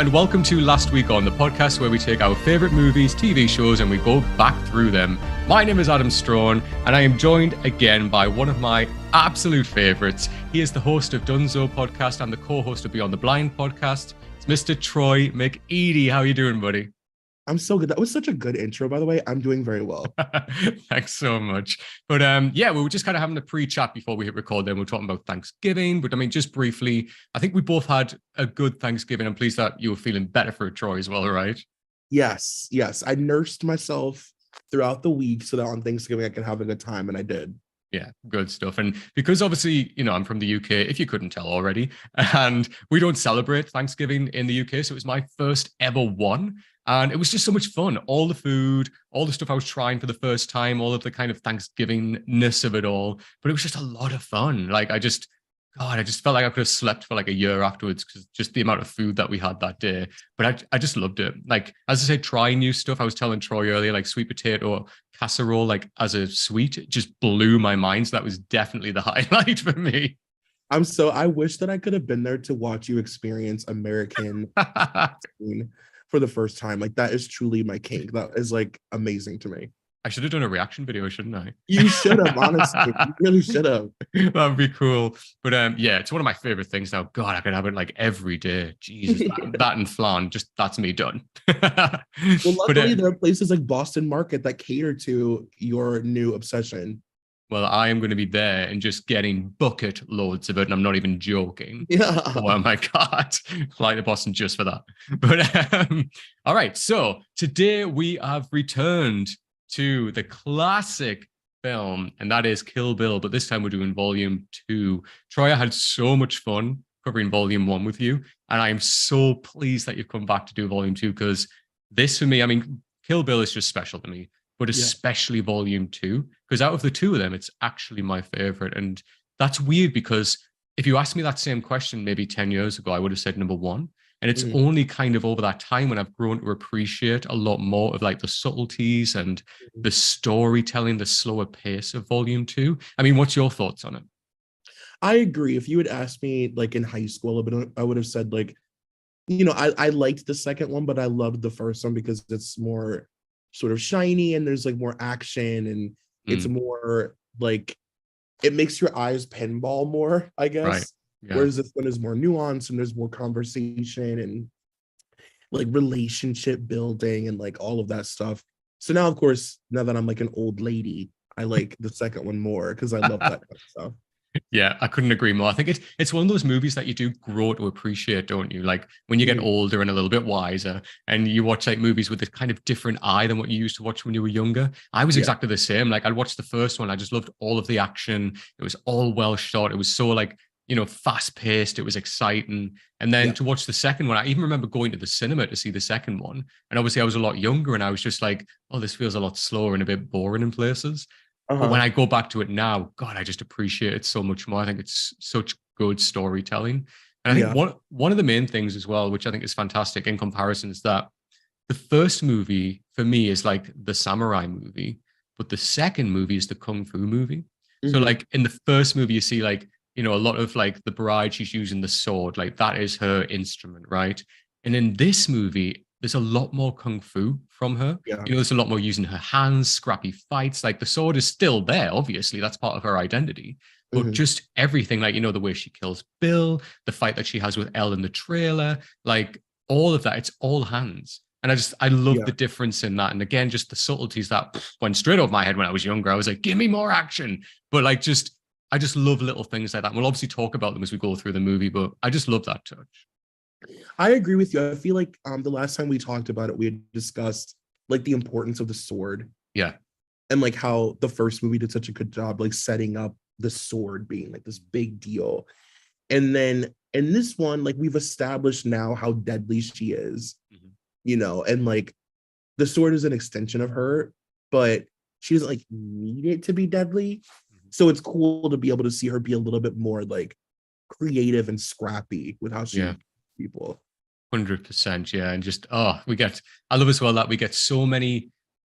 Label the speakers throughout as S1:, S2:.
S1: and welcome to Last Week On, the podcast where we take our favorite movies, TV shows, and we go back through them. My name is Adam Strawn, and I am joined again by one of my absolute favorites. He is the host of Dunzo podcast and the co-host of Beyond the Blind podcast. It's Mr. Troy McEady. How are you doing, buddy?
S2: I'm so good. That was such a good intro, by the way. I'm doing very well.
S1: Thanks so much. But yeah, we were just kind of having a pre-chat before we hit record. Then we were talking about Thanksgiving. But I mean, just briefly, I think we both had a good Thanksgiving. I'm pleased that you were feeling better for it, Troy, as well, right?
S2: Yes. I nursed myself throughout the week so that on Thanksgiving I could have a good time, and I did.
S1: Yeah, good stuff. And because obviously, you know, I'm from the UK, if you couldn't tell already, and we don't celebrate Thanksgiving in the UK. So it was my first ever one. And it was just so much fun. All the food, all the stuff I was trying for the first time, all of the kind of Thanksgivingness of it all. But it was just a lot of fun. Like, I just felt like I could have slept for like a year afterwards because just the amount of food that we had that day. But I just loved it. Like, as I say, trying new stuff. I was telling Troy earlier, like sweet potato casserole, like as a sweet, it just blew my mind. So that was definitely the highlight for me.
S2: I wish that I could have been there to watch you experience American for the first time. Like, that is truly my kink. That is like amazing to me.
S1: I should have done a reaction video, shouldn't I?
S2: You should have, honestly. You really should have.
S1: That'd be cool. But yeah, it's one of my favorite things now. God, I could have it like every day. Jesus, that and flan, just that's me done.
S2: Well, luckily there are places like Boston Market that cater to your new obsession.
S1: Well, I am going to be there and just getting bucket loads of it, and I'm not even joking.
S2: Yeah.
S1: Oh my God. Fly to Boston just for that. But all right, so today we have returned to the classic film, and that is Kill Bill, but this time we're doing volume 2. Troy, I had so much fun covering volume 1 with you, and I am so pleased that you've come back to do volume 2, because this for me, I mean, Kill Bill is just special to me, but especially volume 2, because out of the two of them, it's actually my favorite. And that's weird, because if you asked me that same question maybe 10 years ago, I would have said number 1. And it's only kind of over that time when I've grown to appreciate a lot more of like the subtleties and the storytelling, the slower pace of volume 2. I mean, what's your thoughts on it?
S2: I agree. If you had asked me like in high school, I would have said like, you know, I liked the second one, but I loved the first one because it's more sort of shiny and there's like more action and it's more like, it makes your eyes pinball more, I guess.
S1: Right. Yeah.
S2: Whereas this one is more nuanced and there's more conversation and like relationship building and like all of that stuff. So now, of course, now that I'm like an old lady, I like the second one more because I love that kind of stuff.
S1: Yeah, I couldn't agree more. I think it's one of those movies that you do grow to appreciate, don't you? Like when you get older and a little bit wiser and you watch like movies with a kind of different eye than what you used to watch when you were younger. I was exactly the same. Like I'd watch the first one. I just loved all of the action. It was all well shot. It was so like, you know, fast paced. It was exciting. And then to watch the second one, I even remember going to the cinema to see the second one. And obviously I was a lot younger and I was just like, oh, this feels a lot slower and a bit boring in places. But when I go back to it now, God, I just appreciate it so much more. I think it's such good storytelling. And I think one of the main things as well, which I think is fantastic in comparison, is that the first movie for me is like the samurai movie, but the second movie is the kung fu movie. So like in the first movie, you see like, you know, a lot of like the bride, she's using the sword, like that is her instrument, right? And in this movie, there's a lot more kung fu from her. You know, there's a lot more using her hands, scrappy fights. Like the sword is still there, obviously, that's part of her identity. But just everything, like, you know, the way she kills Bill, the fight that she has with Elle in the trailer, like all of that, it's all hands. And I love the difference in that. And again, just the subtleties that went straight over my head when I was younger. I was like, give me more action. But like, I just love little things like that. And we'll obviously talk about them as we go through the movie, but I just love that touch.
S2: I agree with you. I feel like the last time we talked about it, we had discussed like the importance of the sword.
S1: Yeah.
S2: And like how the first movie did such a good job, like setting up the sword being like this big deal. And then in this one, like we've established now how deadly she is, you know, and like the sword is an extension of her, but she doesn't like need it to be deadly. So it's cool to be able to see her be a little bit more like creative and scrappy with how she people.
S1: 100%, yeah. And just I love as well that we get so many,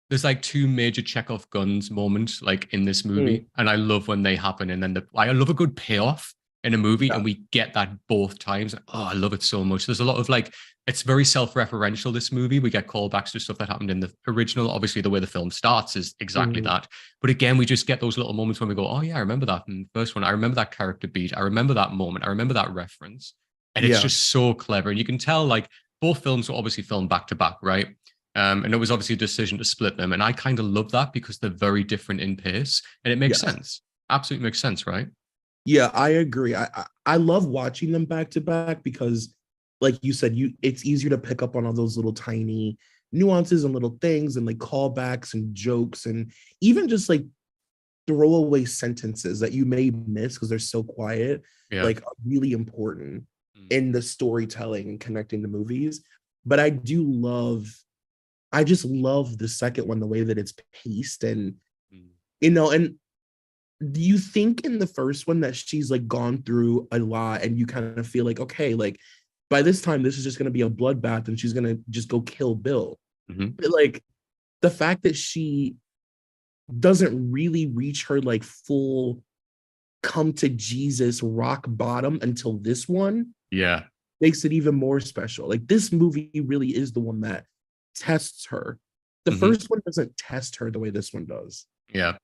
S1: there's like 2 major Chekhov guns moments like in this movie, and I love when they happen. And then I love a good payoff. in a movie,
S2: Yeah.
S1: and we get that both times. Oh, I love it so much. There's a lot of like, it's very self-referential, this movie. We get callbacks to stuff that happened in the original. Obviously, the way the film starts is exactly
S2: Mhm.
S1: that. But again, we just get those little moments when we go, oh yeah, I remember that in the first one. I remember that character beat. I remember that moment. I remember that reference. And it's
S2: Yeah.
S1: just so clever. And you can tell like both films were obviously filmed back to back, right? And it was obviously a decision to split them. And I kind of love that because they're very different in pace. And it makes
S2: Yes.
S1: sense. Absolutely makes sense, right?
S2: Yeah, I agree. I love watching them back to back because, like you said, it's easier to pick up on all those little tiny nuances and little things and like callbacks and jokes and even just like throwaway sentences that you may miss because they're so quiet,
S1: Yeah.
S2: like are really important
S1: Mm.
S2: in the storytelling and connecting the movies. But I just love the second one, the way that it's paced and
S1: Mm.
S2: and do you think in the first one that she's like gone through a lot and you kind of feel like, okay, like by this time this is just going to be a bloodbath and she's going to just go kill Bill?
S1: Mhm.
S2: But like the fact that she doesn't really reach her like full come to Jesus rock bottom until this one
S1: Yeah.
S2: makes it even more special. Like this movie really is the one that tests her. The
S1: Mhm.
S2: first one doesn't test her the way this one does.
S1: Yeah.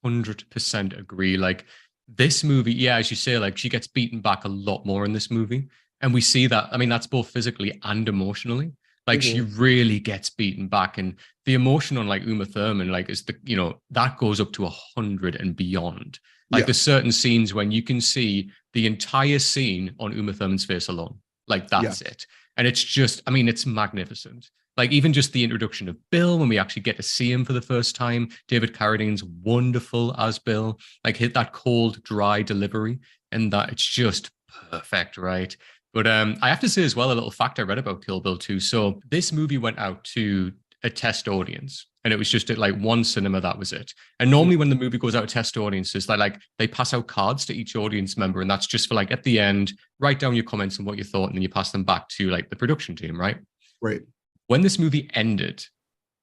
S1: 100% agree. Like this movie, yeah, as you say, like she gets beaten back a lot more in this movie. And we see that. I mean, that's both physically and emotionally. Like she
S2: Mhm.
S1: really gets beaten back. And the emotion on like Uma Thurman, like is that goes up to 100 and beyond. Like
S2: Yeah,
S1: there's certain scenes when you can see the entire scene on Uma Thurman's face alone. Like
S2: yeah,
S1: that's it. And it's just, I mean, it's magnificent. Like even just the introduction of Bill when we actually get to see him for the first time. David Carradine's wonderful as Bill. Like hit that cold, dry delivery, and that it's just perfect, right? But I have to say as well a little fact I read about Kill Bill 2. So this movie went out to a test audience, and it was just at like one cinema. That was it. And normally when the movie goes out to test audiences, they pass out cards to each audience member, and that's just for like at the end, write down your comments and what you thought, and then you pass them back to like the production team, right?
S2: right.
S1: When this movie ended,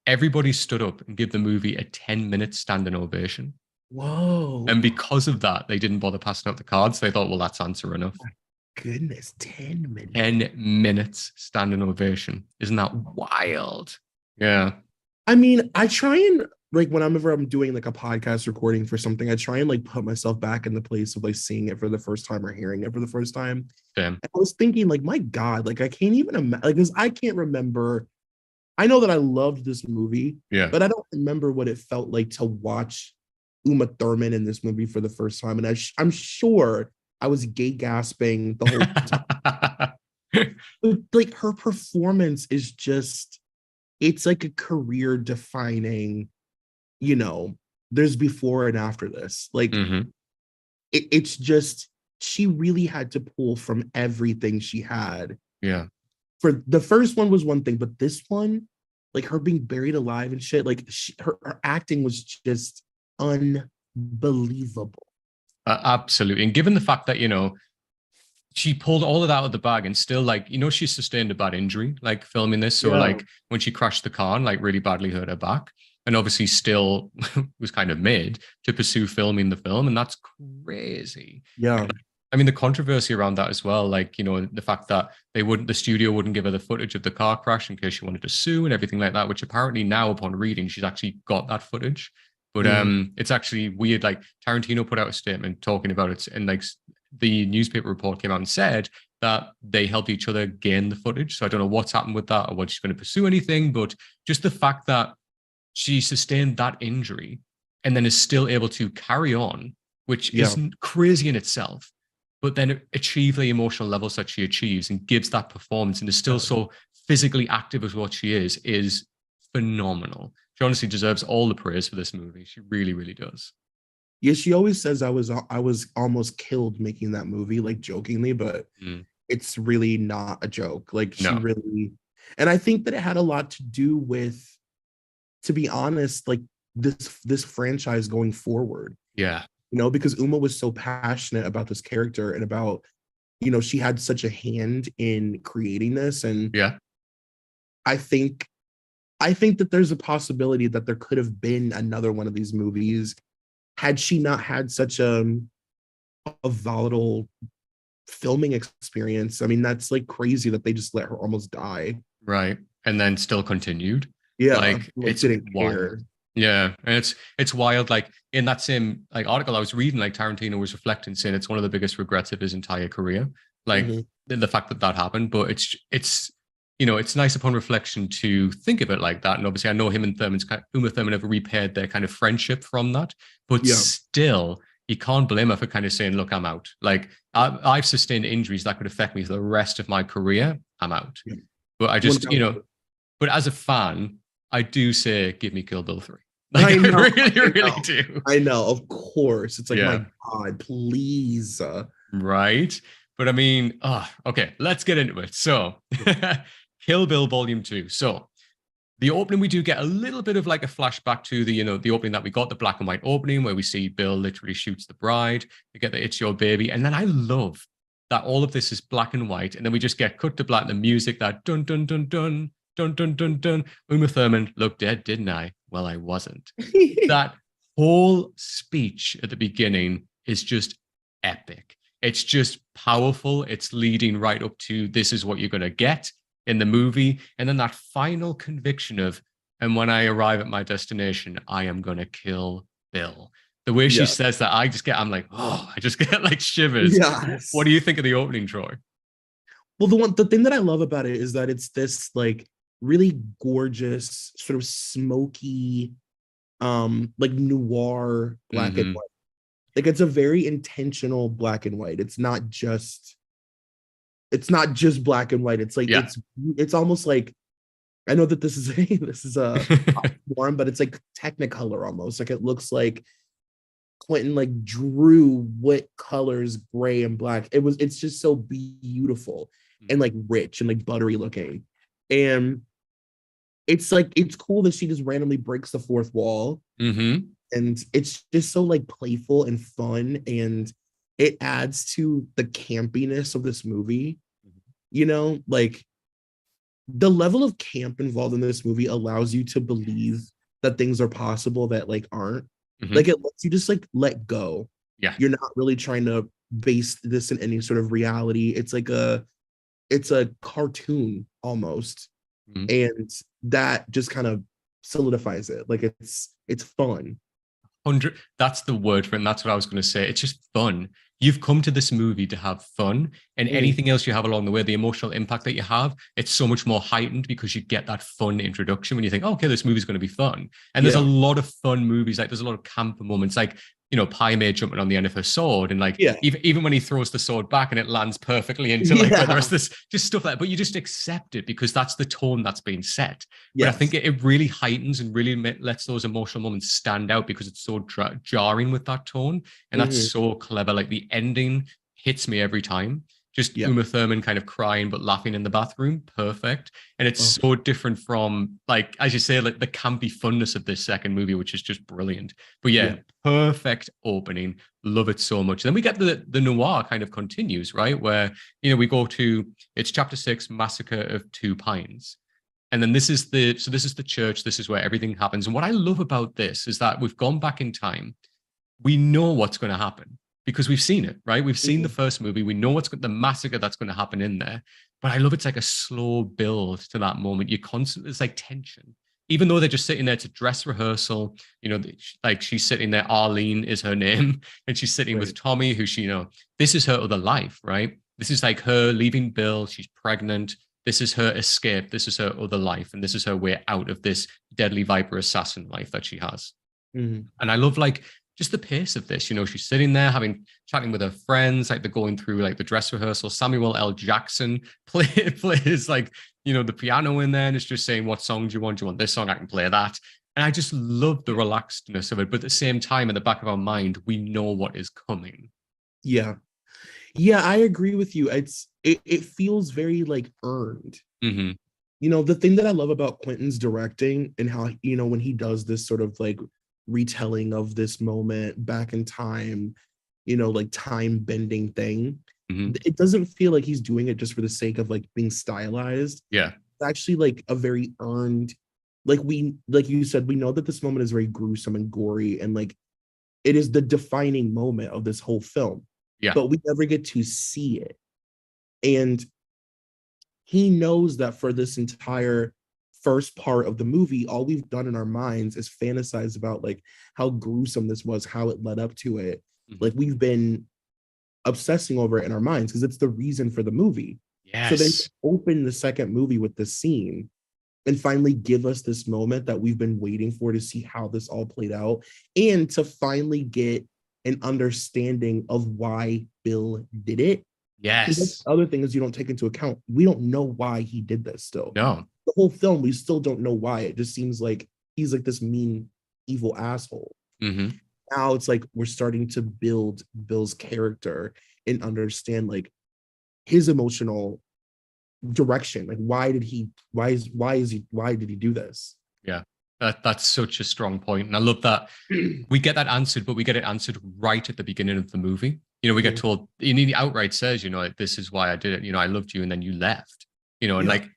S1: everybody stood up and gave the movie a 10-minute standing ovation. And
S2: Whoa.
S1: because of that, they didn't bother passing out the cards. They thought, well, that's answer enough.
S2: Goodness, 10 minutes.
S1: 10 minutes standing ovation. Isn't that wild? Yeah.
S2: I mean, I try and like whenever I'm doing like a podcast recording for something, I try and like put myself back in the place of like seeing it for the first time or hearing it for the first time.
S1: Same.
S2: And I was thinking, like, my God, like I can't even imagine, like, because I can't remember. I know that I loved this movie,
S1: Yeah.
S2: but I don't remember what it felt like to watch Uma Thurman in this movie for the first time. And I'm sure I was gay gasping the whole time. But like her performance is just, it's like a career defining, you know, there's before and after this. Like
S1: hmm
S2: it's just, she really had to pull from everything she had.
S1: Yeah.
S2: For the first one was one thing, but this one, like her being buried alive and shit, like her acting was just unbelievable.
S1: Absolutely. And given the fact that, she pulled all of that out of the bag and still like, she sustained a bad injury, like filming this. So
S2: Yeah.
S1: like when she crashed the car and like really badly hurt her back and obviously still was kind of made to pursue filming the film. And that's crazy.
S2: Yeah.
S1: I mean, the controversy around that as well, like, the fact that the studio wouldn't give her the footage of the car crash in case she wanted to sue and everything like that, which apparently now upon reading, she's actually got that footage. But
S2: Mm.
S1: it's actually weird. Like Tarantino put out a statement talking about it, and like the newspaper report came out and said that they helped each other gain the footage. So I don't know what's happened with that or whether she's going to pursue anything, but just the fact that she sustained that injury and then is still able to carry on, which
S2: Yeah.
S1: is crazy in itself, but then achieve the emotional levels that she achieves and gives that performance and is still so physically active as what she is phenomenal. She honestly deserves all the praise for this movie. She really, really does.
S2: Yeah, she always says I was almost killed making that movie, like jokingly, but
S1: Mm.
S2: it's really not a joke. Like she
S1: No.
S2: really, and I think that it had a lot to do with, to be honest, like this franchise going forward.
S1: Yeah.
S2: Because Uma was so passionate about this character and about, she had such a hand in creating this. And
S1: Yeah.
S2: I think I think that there's a possibility that there could have been another one of these movies had she not had such a volatile filming experience. I mean, that's like crazy that they just let her almost die.
S1: Right. And then still continued.
S2: Yeah,
S1: Like
S2: like
S1: it's
S2: didn't
S1: wild.
S2: care.
S1: Yeah. And it's wild. Like in that same like article I was reading, like Tarantino was reflecting saying it's one of the biggest regrets of his entire career. Like
S2: Hmm.
S1: the fact that that happened, but it's it's nice upon reflection to think of it like that. And obviously I know him and Uma Thurman have repaired their kind of friendship from that, but
S2: Yeah.
S1: still you can't blame her for kind of saying, look, I'm out. Like I've sustained injuries that could affect me for the rest of my career. I'm out.
S2: Yeah.
S1: But I just,
S2: 1000.
S1: but as a fan, I do say, give me Kill Bill 3. Like,
S2: I
S1: I
S2: know,
S1: really,
S2: I
S1: really
S2: know,
S1: do.
S2: I know. Of course, it's like,
S1: Yeah.
S2: my God, please.
S1: Right. But I mean, okay, let's get into it. So, Kill Bill Volume 2. So, the opening, we do get a little bit of like a flashback to the opening that we got, the black and white opening where we see Bill literally shoots the bride. We get the It's Your Baby. And then I love that all of this is black and white. And then we just get cut to black, the music, that dun, dun, dun, dun, dun, dun, dun, dun. Uma Thurman, looked dead, didn't I? Well, I wasn't. That whole speech at the beginning is just epic. It's just powerful. It's leading right up to this is what you're going to get in the movie. And then that final conviction of, and when I arrive at my destination, I am going to kill Bill. The way she
S2: Yeah.
S1: says that, I'm like, oh, I just get like shivers. What
S2: Yes.
S1: do you think of the opening, Troy?
S2: Well, the thing that I love about it is that it's this like really gorgeous, sort of smoky, like noir black and
S1: Mm-hmm.
S2: white. Like it's a very intentional black and white. It's not just black and white. It's like
S1: Yeah.
S2: it's almost like, I know that this is a form, but it's like Technicolor almost. Like it looks like Quentin like drew what colors gray and black. It's just so beautiful and like rich and like buttery looking. And it's like it's cool that she just randomly breaks the fourth wall.
S1: Mm-hmm.
S2: And it's just so like playful and fun, and it adds to the campiness of this movie. Like the level of camp involved in this movie allows you to believe that things are possible that like aren't. Like
S1: Mm-hmm.
S2: it lets you just like let go.
S1: Yeah.
S2: You're not really trying to base this in any sort of reality. It's a cartoon almost.
S1: Mm-hmm.
S2: And that just kind of solidifies it. Like it's fun.
S1: 100, that's the word for it, and that's what I was going to say. It's just fun. You've come to this movie to have fun, and
S2: Mm,
S1: anything else you have along the way, the emotional impact that you have, it's so much more heightened because you get that fun introduction when you think, oh, okay, this movie's going to be fun. And there's a
S2: yeah.
S1: lot of fun movies, like there's a lot of camp moments, like Pai Mei jumping on the end of her sword, and like
S2: Yeah.
S1: even when he throws the sword back and it lands perfectly into like where the
S2: Yeah.
S1: rest of this, just stuff like that. But you just accept it because that's the tone that's being set. But I think
S2: Yes.
S1: it really heightens and really lets those emotional moments stand out because it's so jarring with that tone. And that's
S2: Hmm.
S1: so clever. Like the ending hits me every time. Just
S2: Yeah.
S1: Uma Thurman kind of crying but laughing in the bathroom. Perfect. And it's
S2: Oh,
S1: so different from, like, as you say, like the campy funness of this second movie, which is just brilliant. But yeah,
S2: yeah.
S1: perfect opening. Love it so much. Then we get the noir kind of continues, right? Where, we go to, it's chapter 6, Massacre of Two Pines. And then this is the church. This is where everything happens. And what I love about this is that we've gone back in time. We know what's going to happen because we've seen it, right? We've seen the
S2: Mhm.
S1: first movie. We know the massacre that's going to happen in there. But I love it's like a slow build to that moment. It's like tension. Even though they're just sitting there to dress rehearsal, like she's sitting there. Arlene is her name, and she's sitting with
S2: Right.
S1: Tommy, who this is her other life, right? This is like her leaving Bill. She's pregnant. This is her escape. This is her other life, and this is her way out of this deadly viper assassin life that she has.
S2: Mhm.
S1: And I love like just the pace of this. She's sitting there chatting with her friends, like they're going through like the dress rehearsal. Samuel L. Jackson plays like the piano in there, and it's just saying, "What song do you want? Do you want this song? I can play that." And I just love the relaxedness of it, but at the same time, in the back of our mind, we know what is coming.
S2: Yeah. Yeah, I agree with you. It feels very like earned.
S1: Mm-hmm.
S2: The thing that I love about Quentin's directing and how, when he does this sort of like retelling of this moment back in time, like time bending thing,
S1: Mm-hmm.
S2: it doesn't feel like he's doing it just for the sake of like being stylized.
S1: Yeah.
S2: It's actually like a very earned, like you said, we know that this moment is very gruesome and gory, and like it is the defining moment of this whole film.
S1: Yeah.
S2: but we never get to see it. And he knows that for this entire first part of the movie, all we've done in our minds is fantasize about like how gruesome this was, how it led up to it.
S1: Mhm.
S2: Like we've been obsessing over it in our minds because it's the reason for the movie. So then
S1: Yes.
S2: open the second movie with this scene and finally give us this moment that we've been waiting for to see how this all played out and to finally get an understanding of why Bill did it. Because that's
S1: Yes.
S2: the other thing is you don't take into account. We don't know why he did this still.
S1: No.
S2: The whole film, we still don't know why. It just seems like he's like this mean, evil asshole.
S1: Mm-hmm.
S2: Now it's like we're starting to build Bill's character and understand like his emotional direction. Like why did he do this?
S1: Yeah. That's such a strong point. And I love that we get that answered, but we get it answered right at the beginning of the movie. We get
S2: Mhm.
S1: told, he outright says, like, this is why I did it. I loved you and then you left, and
S2: Yeah.
S1: like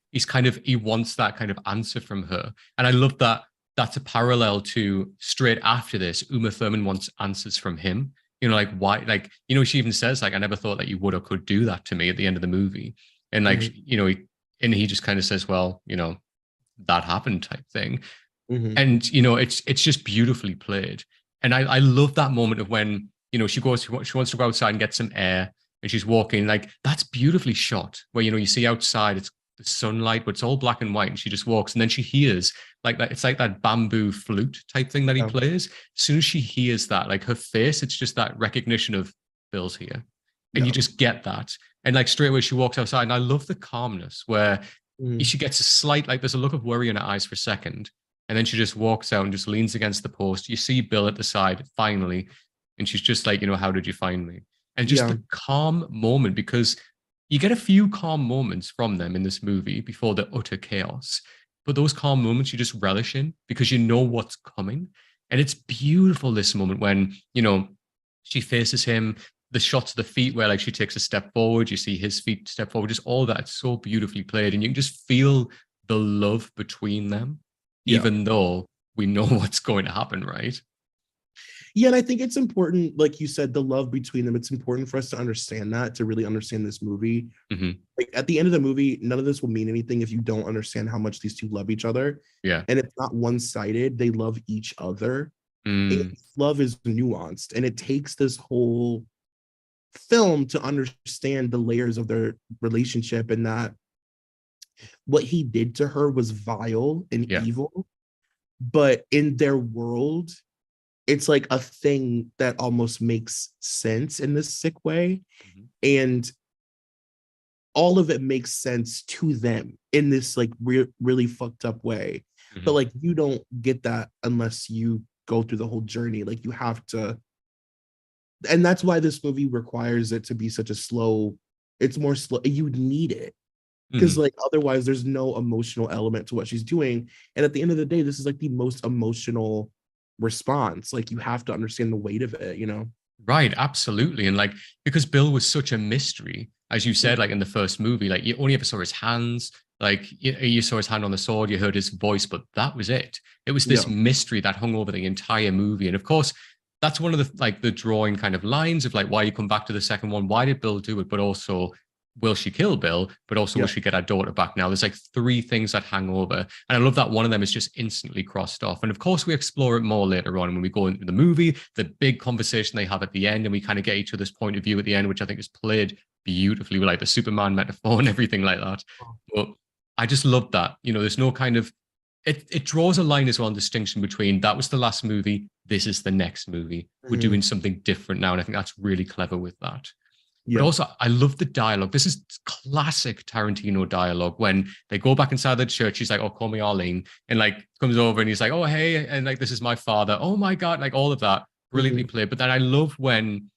S1: he wants that kind of answer from her. And I love that that's a parallel to straight after this, Uma Thurman wants answers from him. Like why, like, she even says, like, I never thought that you would or could do that to me at the end of the movie. And like,
S2: Mhm.
S1: he just kind of says, well, that happened type thing.
S2: Mhm.
S1: And it's just beautifully played. And I love that moment of when she wants to go outside and get some air, and she's walking, like, that's beautifully shot where you see outside, it's the sunlight, but it's all black and white, and she just walks, and then she hears like that, it's like that bamboo flute type thing that he
S2: Yeah.
S1: plays. As soon as she hears that, like, her face, it's just that recognition of Bill's here, and you
S2: Yeah.
S1: just get that. And like straight away she walks outside, and I love the calmness where
S2: Mhm.
S1: she gets a slight, like, there's a look of worry in her eyes for a second, and then she just walks out and just leans against the post. You see Bill at the side finally, and she's just like, how did you find me? And just
S2: Yeah.
S1: the calm moment, because you get a few calm moments from them in this movie before the utter chaos. But those calm moments you just relish in because you know what's coming. And it's beautiful, this moment when, she faces him, the shots of the feet where like she takes a step forward, you see his feet step forward, just all that. It's so beautifully played. And you can just feel the love between them,
S2: Yeah.
S1: even though we know what's going to happen, right?
S2: Yeah, and I think it's important, like you said, the love between them. It's important for us to understand that, to really understand this movie.
S1: Mm-hmm.
S2: Like at the end of the movie, none of this will mean anything if you don't understand how much these two love each other.
S1: Yeah.
S2: And it's not one-sided. They love each other. And
S1: Mm.
S2: love is nuanced. And it takes this whole film to understand the layers of their relationship and that what he did to her was vile and
S1: Yeah.
S2: evil. But in their world, it's like a thing that almost makes sense in this sick way.
S1: Mm-hmm.
S2: And all of it makes sense to them in this like really fucked up way.
S1: Mm-hmm.
S2: But like you don't get that unless you go through the whole journey. Like you have to, and that's why this movie requires it to be such a slow, it's more slow. You need it. Because
S1: Mm-hmm.
S2: like otherwise there's no emotional element to what she's doing. And at the end of the day, this is like the most emotional response. Like you have to understand the weight of it, you know?
S1: Right, absolutely. And like, because Bill was such a mystery, as you said, like in the first movie, like you only ever saw his hands, like you saw his hand on the sword, you heard his voice, but that was it. It was this
S2: Yeah.
S1: mystery that hung over the entire movie. And of course, that's one of the like the drawing kind of lines of like why you come back to the second one. Why did Bill do it? But also, will she kill Bill? But also, will
S2: Yeah.
S1: she get her daughter back now? There's like three things that hang over. And I love that one of them is just instantly crossed off. And of course, we explore it more later on when we go into the movie, the big conversation they have at the end, and we kind of get each other's point of view at the end, which I think is played beautifully with like the Superman metaphor and everything like that. But I just love that. There's no kind of it draws a line as well, in distinction between that was the last movie, this is the next movie. We're
S2: Mhm.
S1: doing something different now. And I think that's really clever with that. But
S2: Yeah.
S1: also, I love the dialogue. This is classic Tarantino dialogue when they go back inside the church. He's like, "Oh, call me Arlene," and like comes over and he's like, "Oh, hey," and like, "This is my father." Oh my God, like all of that brilliantly
S2: Mhm.
S1: played. But then I love when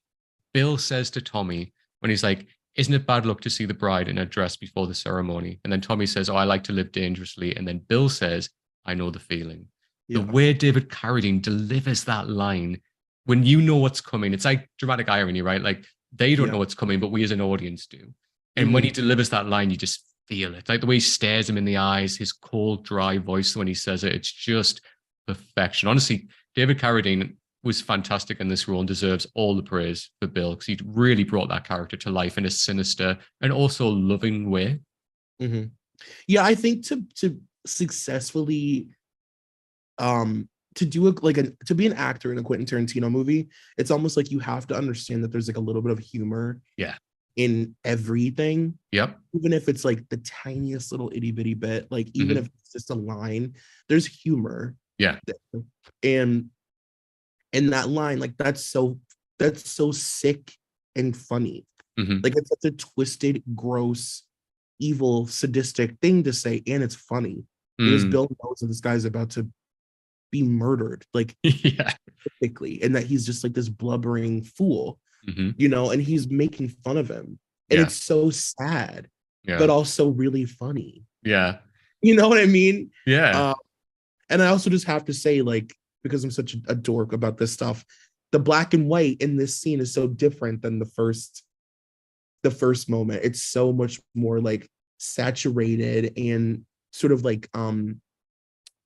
S1: Bill says to Tommy, when he's like, "Isn't it bad luck to see the bride in a dress before the ceremony?" And then Tommy says, "Oh, I like to live dangerously." And then Bill says, "I know the feeling." The
S2: Yeah.
S1: way David Carradine delivers that line, when you know what's coming, it's like dramatic irony, right? Like they don't
S2: Yeah.
S1: know what's coming, but we as an audience do. And when he
S2: Mhm.
S1: delivers that line, you just feel it. Like the way he stares him in the eyes, his cold, dry voice when he says it, it's just perfection. Honestly, David Carradine, was fantastic in this role and deserves all the praise for Bill, because he really brought that character to life in a sinister and also loving way.
S2: Mm-hmm. Yeah, I think to successfully to do to be an actor in a Quentin Tarantino movie, it's almost like you have to understand that there's like a little bit of humor
S1: Yeah.
S2: in everything.
S1: Yep.
S2: Even if it's like the tiniest little itty bitty bit, like even
S1: Mm-hmm.
S2: if it's just a line, there's humor.
S1: Yeah.
S2: And that line, like that's so sick and funny.
S1: Mm-hmm.
S2: Like it's such a twisted, gross, evil, sadistic thing to say, and it's funny because
S1: Mm.
S2: Bill knows that this guy's about to be murdered, like
S1: Yeah.
S2: typically, and that he's just like this blubbering fool,
S1: Mm-hmm.
S2: and he's making fun of him. And
S1: Yeah.
S2: it's so sad,
S1: Yeah.
S2: but also really funny.
S1: Yeah.
S2: You know what I mean?
S1: Yeah.
S2: And I also just have to say, like, because I'm such a dork about this stuff, the black and white in this scene is so different than the first moment. It's so much more like saturated and sort of like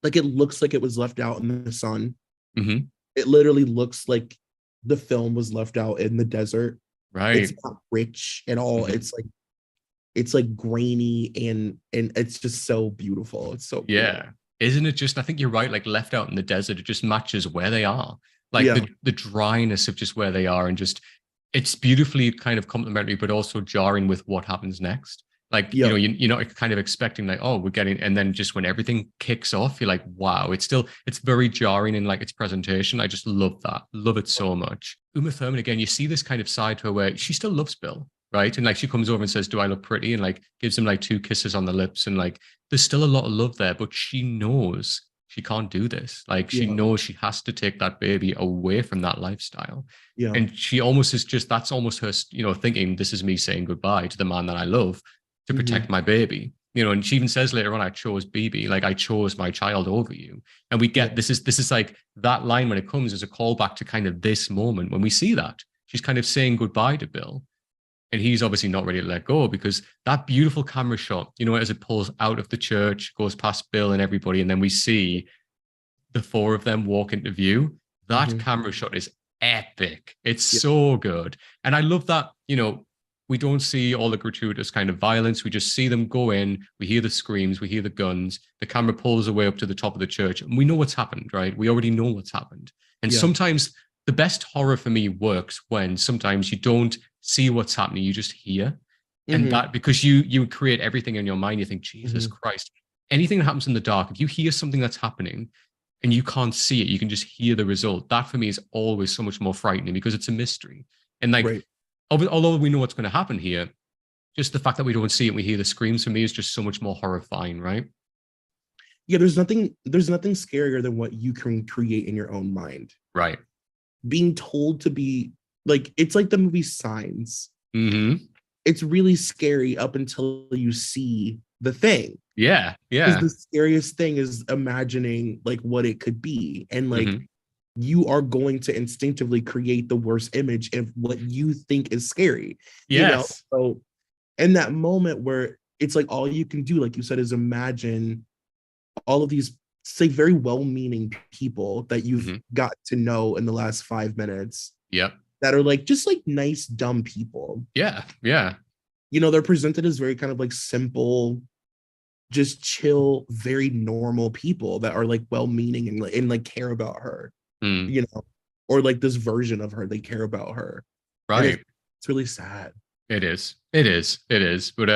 S2: it looks like it was left out in the sun.
S1: Mm-hmm.
S2: It literally looks like the film was left out in the desert. It's
S1: Right.
S2: not rich at all.
S1: Mm-hmm.
S2: It's like grainy and it's just so beautiful. It's so cool.
S1: Yeah. Isn't it just, I think you're right, like left out in the desert, it just matches where they are. Like
S2: Yeah.
S1: the dryness of just where they are, and just it's beautifully kind of complementary, but also jarring with what happens next. Like,
S2: Yep.
S1: you're not kind of expecting like, oh, we're getting, and then just when everything kicks off, you're like, wow, it's very jarring in like its presentation. I just love that. Love it so much. Uma Thurman, again, you see this kind of side to her where she still loves Bill, right? And like she comes over and says, do I look pretty? And like gives him like 2 kisses on the lips. And like there's still a lot of love there, but she knows she can't do this. Like she
S2: Yeah.
S1: knows she has to take that baby away from that lifestyle.
S2: Yeah.
S1: And she almost is just, that's almost her, thinking, this is me saying goodbye to the man that I love to protect my baby. And she even says later on, I chose BB, like I chose my child over you. And we get, this is like that line when it comes as a callback to kind of this moment when we see that she's kind of saying goodbye to Bill. And he's obviously not ready to let go, because that beautiful camera shot, as it pulls out of the church, goes past Bill and everybody, and then we see the 4 of them walk into view. That camera shot is epic. It's so good. And I love that, we don't see all the gratuitous kind of violence. We just see them go in. We hear the screams. We hear the guns. The camera pulls away up to the top of the church. And we know what's happened, right? We already know what's happened. And sometimes the best horror for me works when sometimes you don't see what's happening. You just hear. And that, because you create everything in your mind. You think, Jesus Christ, anything that happens in the dark, if you hear something that's happening and you can't see it, you can just hear the result. That for me is always so much more frightening, because it's a mystery. And like, although we know what's going to happen here, just the fact that we don't see it and we hear the screams, for me is just so much more horrifying, right?
S2: Yeah, there's nothing scarier than what you can create in your own mind.
S1: Right.
S2: Being told to be like, it's like the movie Signs. It's really scary up until you see the thing.
S1: Yeah.
S2: Because the scariest thing is imagining like what it could be. And like you are going to instinctively create the worst image of what you think is scary.
S1: Yes.
S2: So in that moment where it's like all you can do, like you said, is imagine all of these, say, very well-meaning people that you've got to know in the last 5 minutes.
S1: Yep.
S2: That are like just like nice, dumb people.
S1: Yeah. Yeah.
S2: They're presented as very kind of like simple, just chill, very normal people that are like well-meaning and like care about her. Or like this version of her, they care about her.
S1: Right.
S2: It's really sad.
S1: It is. But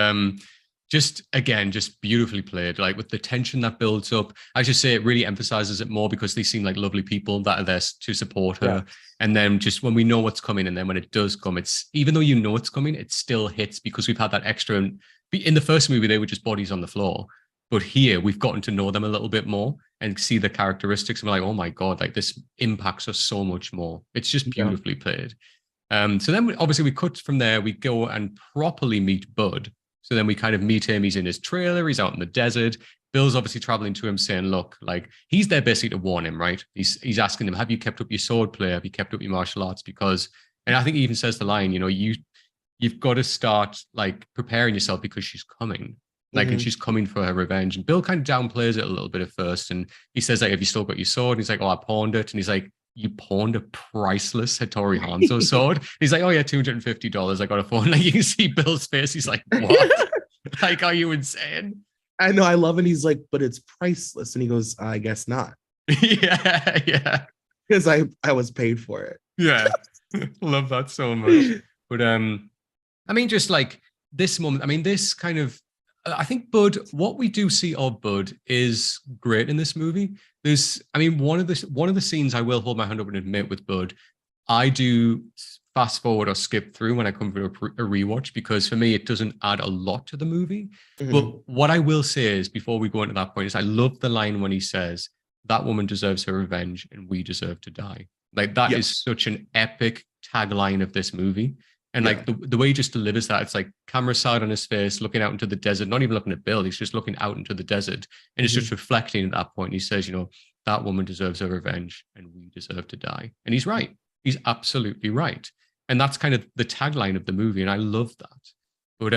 S1: just beautifully played, like with the tension that builds up. I should say it really emphasizes it more because they seem like lovely people that are there to support her. Yeah. And then just when we know what's coming, and then when it does come, it's, even though you know it's coming, it still hits because we've had that extra. In the first movie, they were just bodies on the floor. But here we've gotten to know them a little bit more and see the characteristics. And we're like, oh my God, like this impacts us so much more. It's just beautifully played. So then obviously we cut from there, we go and properly meet Bud. So then we kind of meet him. He's in his trailer. He's out in the desert. Bill's obviously traveling to him saying, look, like he's there basically to warn him, right? He's asking him, have you kept up your sword play? Have you kept up your martial arts? Because, and I think he even says the line, you've got to start like preparing yourself because she's coming. Like, and she's coming for her revenge. And Bill kind of downplays it a little bit at first. And he says, like, have you still got your sword? And he's like, oh, I pawned it. And he's like, you pawned a priceless Hattori Hanzo sword. He's like, oh yeah, $250. I got a phone. Like you can see Bill's face. He's like, what? Like, are you insane?
S2: I know, I love it. He's like, but it's priceless. And he goes, I guess not.
S1: Yeah, yeah.
S2: Because I was paid for it.
S1: Yeah. Love that so much. But I mean, just like this moment, I mean, this kind of I think Bud, what we do see of Bud is great in this movie. There's, I mean, one of the scenes I will hold my hand up and admit with Bud, I do fast forward or skip through when I come to a rewatch because for me it doesn't add a lot to the movie. But what I will say is before we go into that point is I love the line when he says that woman deserves her revenge and we deserve to die. Like that is such an epic tagline of this movie. And like the way he just delivers that, it's like camera side on his face, looking out into the desert, not even looking at Bill. He's just looking out into the desert. And it's just reflecting at that point. He says, you know, that woman deserves her revenge and we deserve to die. And he's right. He's absolutely right. And that's kind of the tagline of the movie. And I love that. But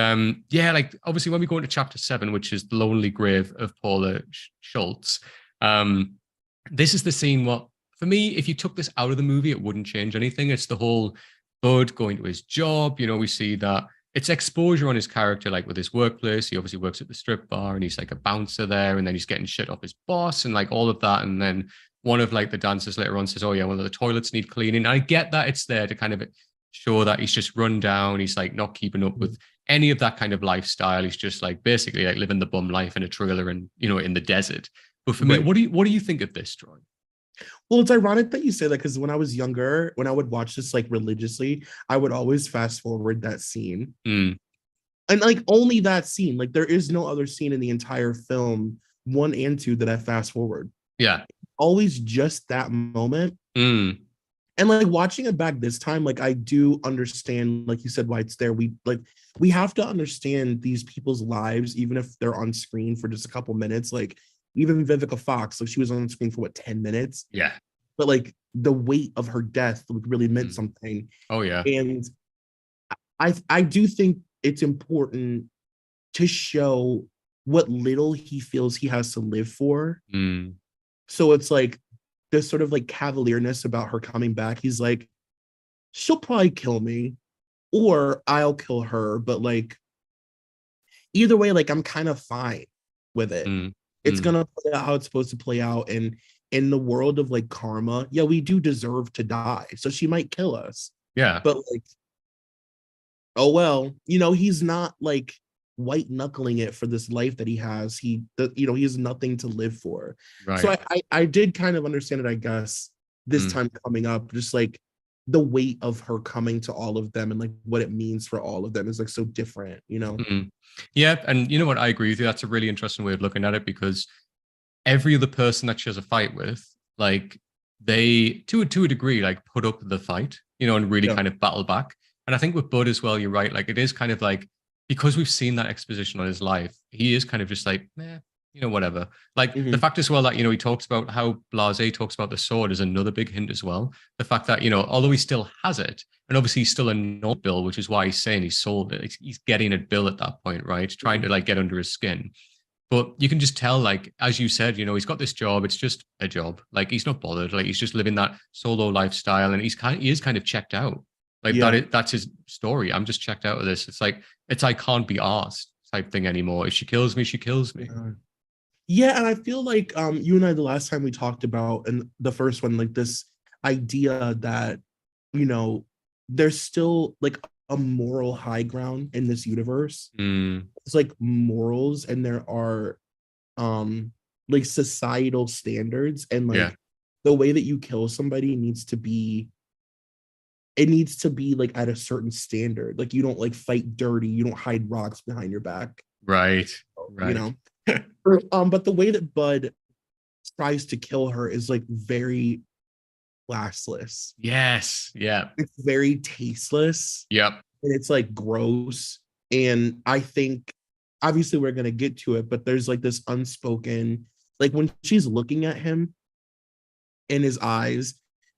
S1: yeah, like obviously when we go into chapter 7, which is the lonely grave of Paula Schultz, this is the scene what, for me, if you took this out of the movie, it wouldn't change anything. It's the whole Bud going to his job. You know, we see that it's exposure on his character, like with his workplace. He obviously works at the strip bar and he's like a bouncer there. And then he's getting shit off his boss and like all of that. And then one of like the dancers later on says, oh yeah, well, the toilets need cleaning. And I get that it's there to kind of show that he's just run down. He's like not keeping up with any of that kind of lifestyle. He's just like basically like living the bum life in a trailer and, you know, in the desert. But for me, what do you think of this, Troy?
S2: Well, it's ironic that you say that because when I was younger, when I would watch this like religiously, I would always fast forward that scene. And like only that scene, like there is no other scene in the entire film, 1 and 2, that I fast forward.
S1: Yeah.
S2: Always just that moment. And like watching it back this time, like I do understand, like you said, why it's there. We have to understand these people's lives, even if they're on screen for just a couple minutes. Like even Vivica Fox, like she was on screen for what, 10 minutes?
S1: Yeah.
S2: But like the weight of her death really meant something.
S1: Oh yeah.
S2: And I do think it's important to show what little he feels he has to live for. So it's like this sort of like cavalierness about her coming back. He's like, she'll probably kill me or I'll kill her. But like, either way, like I'm kind of fine with it. It's going to play out how it's supposed to play out. And in the world of like karma, yeah, we do deserve to die. So she might kill us.
S1: Yeah.
S2: But like, oh, well, you know, he's not like white knuckling it for this life that he has. He has nothing to live for. Right. So I did kind of understand it, I guess, this time coming up, just like the weight of her coming to all of them and like what it means for all of them is like so different, you know?
S1: Yeah. And you know what? I agree with you. That's a really interesting way of looking at it because every other person that she has a fight with, like they, to a degree, like put up the fight, you know, and really kind of battle back. And I think with Bud as well, you're right. Like it is kind of like, because we've seen that exposition on his life, he is kind of just like, you know, whatever. Like the fact as well that, you know, he talks about how Blasé talks about the sword is another big hint as well. The fact that, you know, although he still has it, and obviously he's still a not Bill, which is why he's saying he sold it. He's getting at Bill at that point, right? Trying to like get under his skin. But you can just tell, like, as you said, you know, he's got this job. It's just a job. Like he's not bothered. Like he's just living that solo lifestyle and he is kind of checked out. Like that's his story. I'm just checked out of this. It's like, I can't be asked type thing anymore. If she kills me, she kills me.
S2: Yeah, and I feel like you and I, the last time we talked about, and the first one, like this idea that, you know, there's still like a moral high ground in this universe. It's like morals, and there are like societal standards, and like the way that you kill somebody needs to be like at a certain standard. Like you don't like fight dirty, you don't hide rocks behind your back.
S1: Right.
S2: You know? But the way that Bud tries to kill her is like very classless.
S1: Yes. Yeah.
S2: It's very tasteless.
S1: Yep.
S2: And it's like gross. And I think obviously we're gonna get to it, but there's like this unspoken, like when she's looking at him in his eyes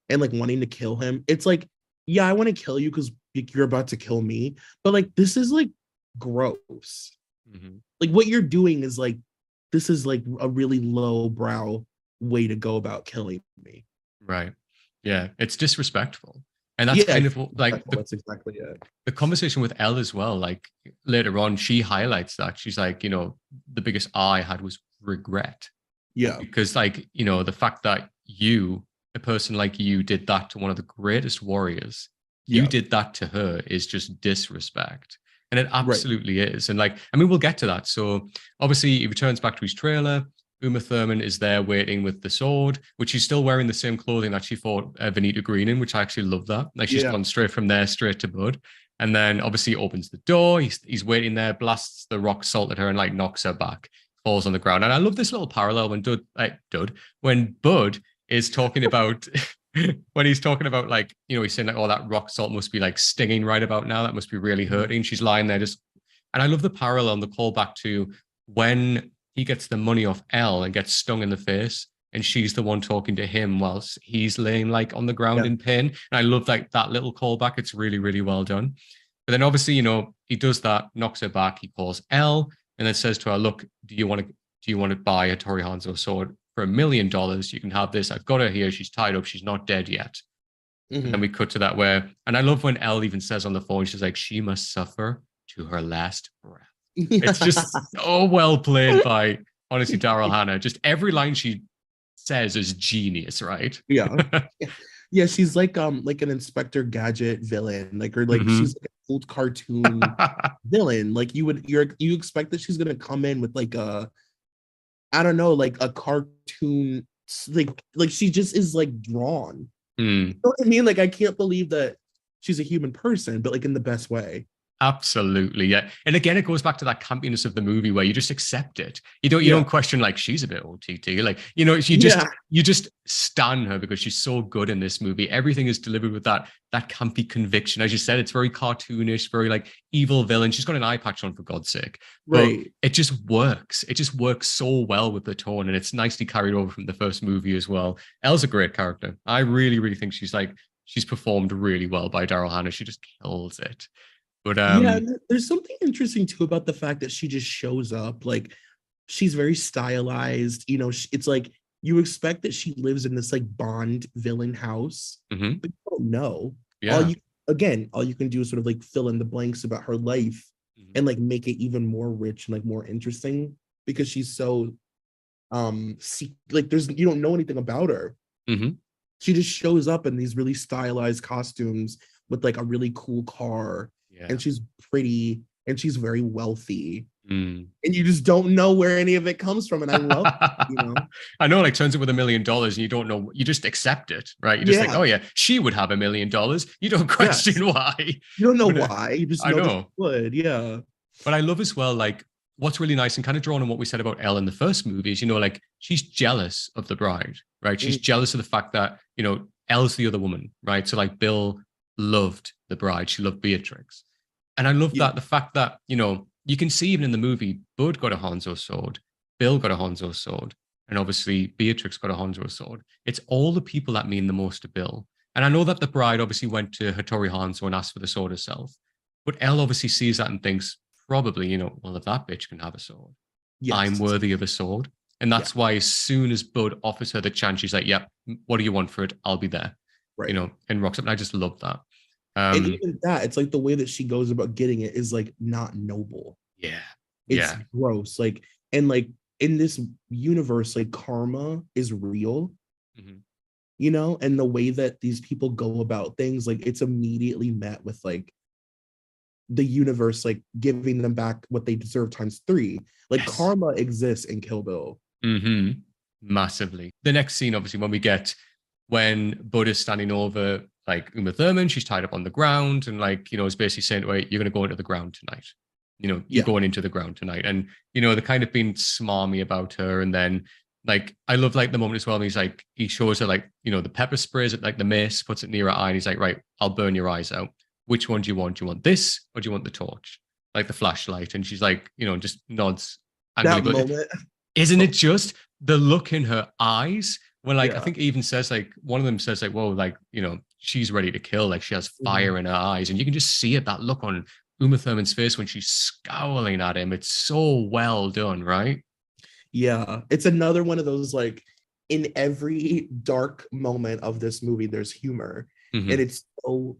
S2: and like wanting to kill him, it's like, yeah, I want to kill you because you're about to kill me. But like this is like gross. Like what you're doing is like, this is like a really low brow way to go about killing me.
S1: Right. Yeah, it's disrespectful. And that's
S2: Yeah,
S1: kind of like
S2: that's exactly it.
S1: the conversation with Elle as well. Like later on, she highlights that. She's like, the biggest I had was regret.
S2: Yeah,
S1: Because, like, the fact that you, a person like you, did that to one of the greatest warriors, you
S2: yeah,
S1: did that to her is just disrespect. And it
S2: right.
S1: absolutely is. And, like, I mean, we'll get to that. So obviously, he returns back to his trailer. Uma Thurman is there waiting with the sword, which she's still wearing the same clothing that she fought Vanita Green in, which I actually love that. Like, she's
S2: Yeah,
S1: gone straight from there, straight to Bud. And then obviously opens the door. He's waiting there, blasts the rock salt at her and like knocks her back, falls on the ground. And I love this little parallel when when Bud is talking about when he's talking about like, he's saying like, oh, that rock salt must be like stinging right about now. That must be really hurting. She's lying there just, and I love the parallel and the callback to when he gets the money off Elle and gets stung in the face. And she's the one talking to him whilst he's laying like on the ground
S2: yeah,
S1: in pain. And I love like that little callback. It's really, really well done. But then obviously, he does that, knocks her back. He calls Elle and then says to her, "Look, do you want to buy a Tori Hanzo sword for $1 million? You can have this. I've got her here. She's tied up. She's not dead yet." And then we cut to that where, and I love when Elle even says on the phone, she's like, "She must suffer to her last breath." It's just so well played by, honestly, Daryl Hannah. Just every line she says is genius, right?
S2: Yeah. Yeah, she's like an Inspector Gadget villain, like, or like
S1: Mhm.
S2: she's like an old cartoon villain. Like you expect that she's gonna come in with like a, I don't know, like a cartoon, like she just is like drawn. You
S1: Mm.
S2: know what I mean? Like I can't believe that she's a human person, but like in the best way.
S1: Absolutely, yeah. And again, it goes back to that campiness of the movie where you just accept it. You don't
S2: Yeah.
S1: question like she's a bit OTT. Like,
S2: Yeah.
S1: you just stan her because she's so good in this movie. Everything is delivered with that campy conviction. As you said, it's very cartoonish, very like evil villain. She's got an eye patch on for God's sake. But
S2: Right.
S1: it just works. It just works so well with the tone, and it's nicely carried over from the first movie as well. Elle's a great character. I really, really think she's performed really well by Daryl Hannah. She just kills it. But
S2: Yeah, there's something interesting too about the fact that she just shows up. Like she's very stylized. It's like you expect that she lives in this like Bond villain house,
S1: mhm,
S2: but you don't know. All
S1: yeah.
S2: you all you can do is sort of like fill in the blanks about her life
S1: Mhm,
S2: and like make it even more rich and like more interesting because she's so like there's you don't know anything about her.
S1: mhm,
S2: She just shows up in these really stylized costumes with like a really cool car,
S1: yeah.
S2: and she's pretty and she's very wealthy,
S1: Mm.
S2: and you just don't know where any of it comes from, and I love
S1: I know, like turns it with $1 million, and you don't know, you just accept it, right? You just think,
S2: yeah,
S1: oh yeah, she would have $1 million. You don't
S2: yes,
S1: question why.
S2: you don't know
S1: But
S2: why, you just
S1: I
S2: know that she
S1: know.
S2: would, yeah.
S1: But I love as well, like what's really nice and kind of drawn on what we said about Elle in the first movie is, like she's jealous of the bride, right? She's
S2: Mm,
S1: jealous of the fact that, Elle's the other woman, right? So like Bill loved the bride. She loved Beatrix. And I love
S2: yeah,
S1: that the fact that, you can see even in the movie, Bud got a Hanzo sword, Bill got a Hanzo sword, and obviously Beatrix got a Hanzo sword. It's all the people that mean the most to Bill. And I know that the bride obviously went to Hattori Hanzo and asked for the sword herself. But Elle obviously sees that and thinks, probably, well, if that bitch can have a sword, I'm
S2: yes,
S1: worthy of a sword. And
S2: yeah,
S1: that's why as soon as Bud offers her the chance, she's like, yep, what do you want for it? I'll be there,
S2: right.
S1: and rocks up. And I just love that.
S2: And
S1: Um,
S2: even that, it's like the way that she goes about getting it is like not noble.
S1: yeah,
S2: It's
S1: yeah.
S2: gross. Like, and like in this universe, like karma is real,
S1: Mhm.
S2: and the way that these people go about things, like it's immediately met with like the universe like giving them back what they deserve times three. Like
S1: Yes.
S2: karma exists in Kill Bill.
S1: Hmm. Massively. The next scene, obviously, when Bud is standing over like Uma Thurman, she's tied up on the ground and like, is basically saying to her, you're going to go into the ground tonight. You're
S2: Yeah.
S1: going into the ground tonight. And, they're kind of being smarmy about her. And then like, I love like the moment as well. And he's like, he shows her like, the pepper sprays it, like the mace, puts it near her eye. And he's like, right, I'll burn your eyes out. Which one do you want? Do you want this or do you want the torch? Like the flashlight. And she's like, just nods angrily.
S2: That
S1: But
S2: moment.
S1: isn't it just the look in her eyes when like I
S2: Yeah.
S1: think it even says like one of them says like, whoa, like, she's ready to kill, like she has
S2: Mhm.
S1: fire in her eyes. And you can just see it, that look on Uma Thurman's face when she's scowling at him. It's so well done, right?
S2: Yeah. It's another one of those like in every dark moment of this movie, there's humor. And it's so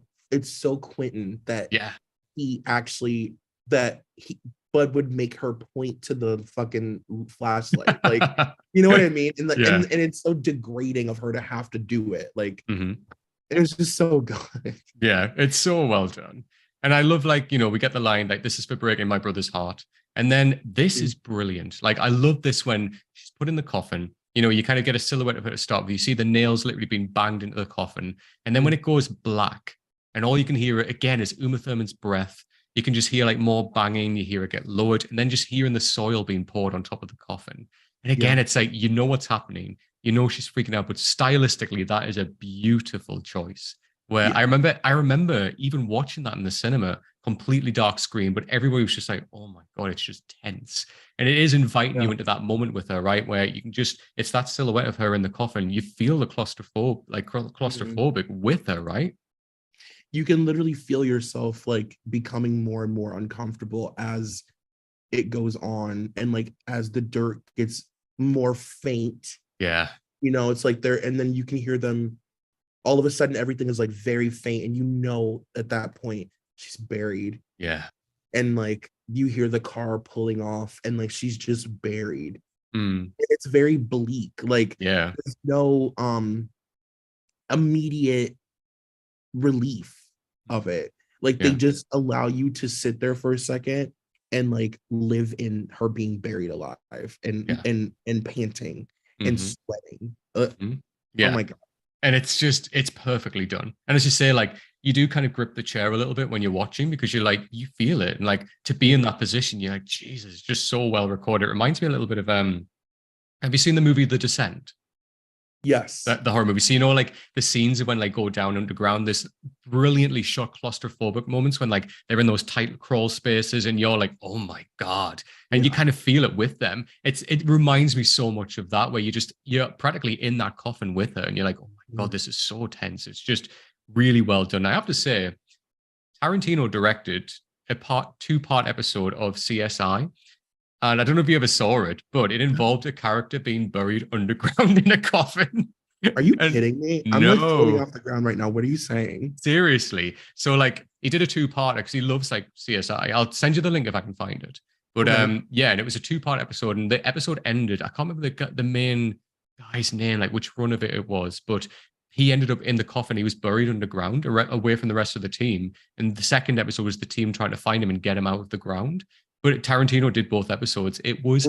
S2: Quentin that
S1: Yeah.
S2: he actually that he Bud would make her point to the fucking flashlight. Like, you know what I mean? And,
S1: Yeah.
S2: and it's so degrading of her to have to do it. Like,
S1: hmm
S2: it was just so good.
S1: Yeah, it's so well done. And I love, like, we get the line, like, this is for breaking my brother's heart. And then this is brilliant. Like, I love this when she's put in the coffin. You kind of get a silhouette of her to start with. You see the nails literally being banged into the coffin. And then when it goes black, and all you can hear again is Uma Thurman's breath. You can just hear like more banging. You hear it get lowered, and then just hearing the soil being poured on top of the coffin. And again, it's like, what's happening. She's freaking out, but stylistically, that is a beautiful choice. Where I remember even watching that in the cinema, completely dark screen, but everybody was just like, "Oh my god, it's just tense," and it is inviting you into that moment with her, right? Where you can it's that silhouette of her in the coffin. You feel the claustrophobic with her, right?
S2: You can literally feel yourself like becoming more and more uncomfortable as it goes on, and like as the dirt gets more faint.
S1: Yeah.
S2: It's like and then you can hear them. All of a sudden, everything is like very faint, and at that point she's buried.
S1: Yeah.
S2: And like you hear the car pulling off, and like she's just buried. It's very bleak. Like, there's no immediate relief of it. Like, they just allow you to sit there for a second and like live in her being buried alive and panting and sweating.
S1: Yeah.
S2: Oh my god.
S1: And it's perfectly done. And as you say, like, you do kind of grip the chair a little bit when you're watching, because you're like, you feel it. And like, to be in that position, you're like, Jesus, it's just so well recorded. It reminds me a little bit of have you seen the movie The Descent?
S2: Yes.
S1: The horror movie. So, like the scenes of when like go down underground, this brilliantly shot claustrophobic moments when like they're in those tight crawl spaces and you're like, oh my God. And you kind of feel it with them. It reminds me so much of that, where you're practically in that coffin with her and you're like, oh my God, this is so tense. It's just really well done. I have to say, Tarantino directed a two-part episode of CSI. And I don't know if you ever saw it, but it involved a character being buried underground in a coffin.
S2: Are you kidding me? I'm like floating off the ground right now. What are you saying?
S1: Seriously. So like he did a two-part because he loves like CSI. I'll send you the link if I can find it. But and it was a two-part episode, and the episode ended. I can't remember the main guy's name, like which run of it was, but he ended up in the coffin. He was buried underground, away from the rest of the team. And the second episode was the team trying to find him and get him out of the ground. But Tarantino did both episodes. It was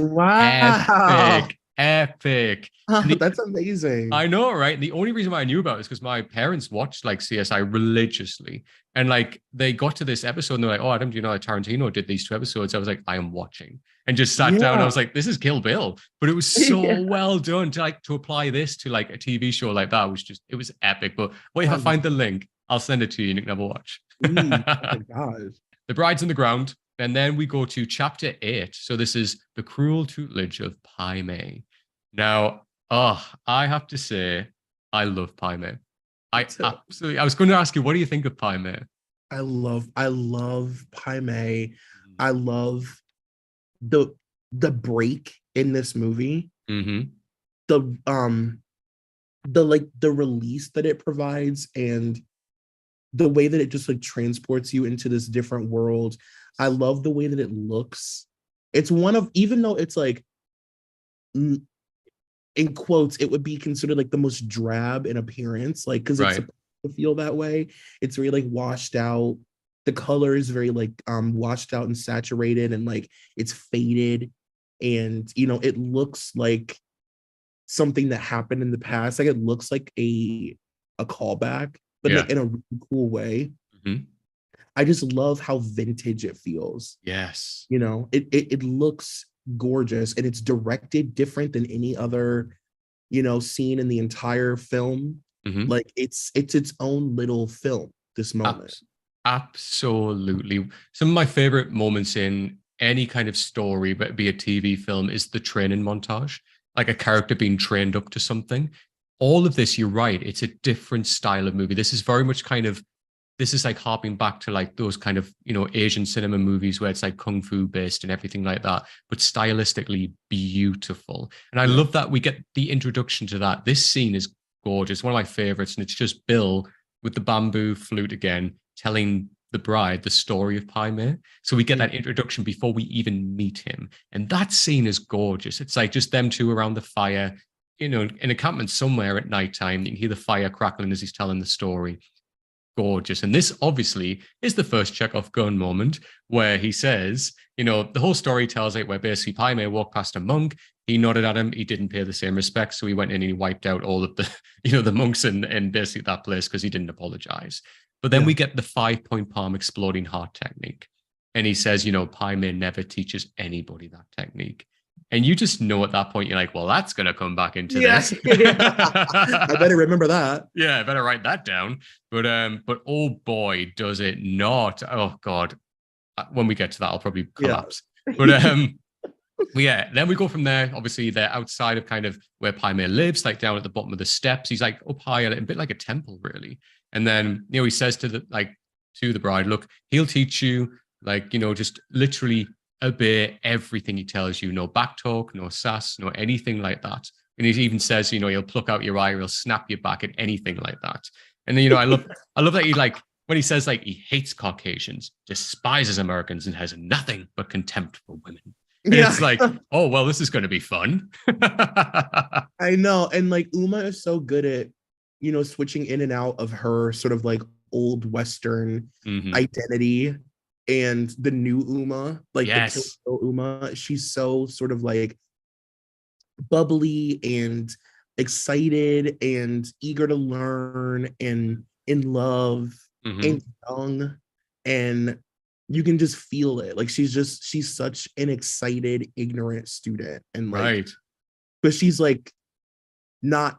S1: epic.
S2: That's amazing.
S1: I know, right? And the only reason why I knew about it is because my parents watched like CSI religiously. And like they got to this episode and they're like, oh, Adam, do you know that Tarantino did these two episodes? I was like, I am watching. And just sat down. I was like, this is Kill Bill. But it was so well done to apply this to like a TV show like that it was epic. But wait, if I find the link, I'll send it to you and you can have a watch.
S2: Oh my God.
S1: The Bride's in the Ground. And then we go to chapter 8. So this is The Cruel Tutelage of Pai Mei. Now, I have to say, I love Pai Mei. I was going to ask you, what do you think of Pai Mei?
S2: I love Pai Mei. I love the break in this movie. The release that it provides, and the way that it just like transports you into this different world. I love the way that it looks. It's even though it's like, in quotes, it would be considered like the most drab in appearance, like, because it's supposed to feel that way. It's very like washed out. The color is very like washed out and saturated, and like it's faded, and it looks like something that happened in the past. Like, it looks like a callback, but like in a really cool way. I just love how vintage it feels.
S1: Yes.
S2: It looks gorgeous, and it's directed different than any other, scene in the entire film. Like it's its own little film, this moment.
S1: Absolutely. Some of my favorite moments in any kind of story, but be a TV film, is the training montage, like a character being trained up to something. All of this, you're right, it's a different style of movie. This is very much kind of this is like harping back to like those kind of, Asian cinema movies where it's like kung fu based and everything like that, but stylistically beautiful. And I love that we get the introduction to that. This scene is gorgeous, one of my favorites, and it's just Bill with the bamboo flute again, telling the bride the story of Pai Mei. So we get that introduction before we even meet him. And that scene is gorgeous. It's like just them two around the fire, in an encampment somewhere at nighttime. You can hear the fire crackling as he's telling the story. Gorgeous. And this obviously is the first Chekhov gun moment where he says, the whole story tells it where basically Pai Mei walked past a monk. He nodded at him. He didn't pay the same respect. So he went in and he wiped out all of the, the monks and basically that place because he didn't apologize. But then we get the 5-point palm exploding heart technique. And he says, Pai Mei never teaches anybody that technique. And you just know at that point, you're like, well, that's going to come back into this.
S2: I better remember that.
S1: Yeah, I better write that down. But oh boy, does it not. Oh God. When we get to that, I'll probably collapse. Yeah. But yeah, then we go from there. Obviously, they're outside of kind of where Pai Mei lives, like down at the bottom of the steps. He's like up high, a bit like a temple, really. And then, he says to the bride, look, he'll teach you, just literally obey everything he tells you. No back talk, no sass, no anything like that. And he even says, he'll pluck out your eye, or he'll snap your back at anything like that. And then, I love that he when he says he hates Caucasians, despises Americans, and has nothing but contempt for women. And it's like, oh, well, this is going to be fun.
S2: I know. And Uma is so good at, switching in and out of her sort of old Western identity and the new Uma, the Kill Uma. She's so sort of bubbly and excited and eager to learn and in love and young, and you can just feel it. She's such an excited, ignorant student, and but she's not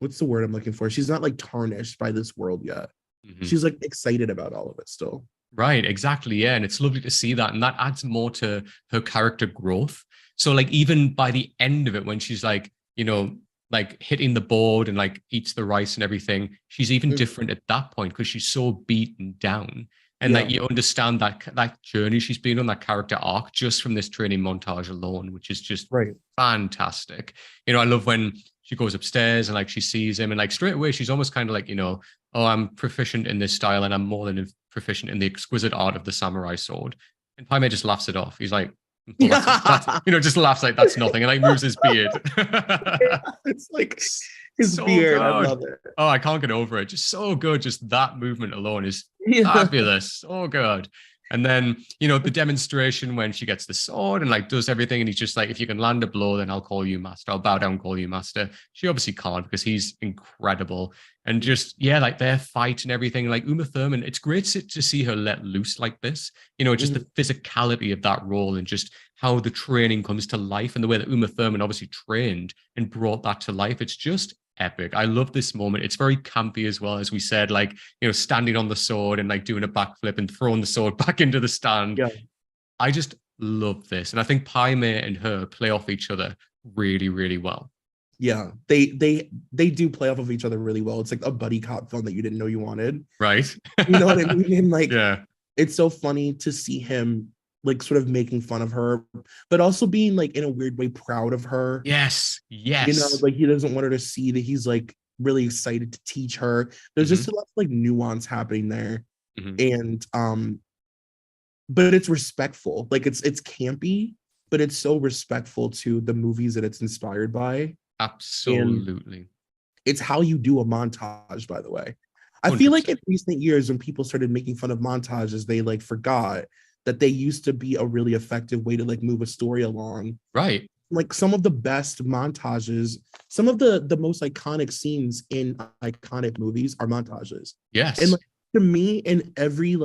S2: what's the word I'm looking for? She's not tarnished by this world yet. She's excited about all of it still.
S1: Right, exactly. Yeah. And it's lovely to see that. And that adds more to her character growth. So even by the end of it, when she's hitting the board and eats the rice and everything, she's even different at that point because she's so beaten down. And you understand that journey she's been on, that character arc, just from this training montage alone, which is just fantastic. I love when she goes upstairs and she sees him and straight away she's almost kind of oh, I'm proficient in this style and I'm more than proficient in the exquisite art of the samurai sword. And Pai Mei just laughs it off. He's like, well, that's just laughs that's nothing, and moves his beard.
S2: It's his so beard. Good. I love it.
S1: Oh, I can't get over it. Just so good. Just that movement alone is fabulous. So good. And then, the demonstration when she gets the sword and does everything. And he's just if you can land a blow, then I'll call you master. I'll bow down and call you master. She obviously can't because he's incredible. And just, their fight and everything, Uma Thurman, it's great to see her let loose like this, just the physicality of that role and just how the training comes to life and the way that Uma Thurman obviously trained and brought that to life. It's just epic. I love this moment. It's very campy as well, as we said, standing on the sword and doing a backflip and throwing the sword back into the stand. Yeah. I just love this. And I think Pai Mei and her play off each other really, really well.
S2: Yeah, they do play off of each other really well. It's a buddy cop film that you didn't know you wanted.
S1: Right.
S2: You know what I mean? And it's so funny to see him sort of making fun of her, but also being in a weird way proud of her.
S1: Yes.
S2: He doesn't want her to see that he's really excited to teach her. There's just a lot of nuance happening there. And but it's respectful. It's campy, but it's so respectful to the movies that it's inspired by.
S1: Absolutely.
S2: And it's how you do a montage, by the way. I 100%. Feel in recent years when people started making fun of montages, they forgot that they used to be a really effective way to move a story along.
S1: Right.
S2: Some of the best montages, some of the most iconic scenes in iconic movies are montages.
S1: Yes.
S2: And to me, in every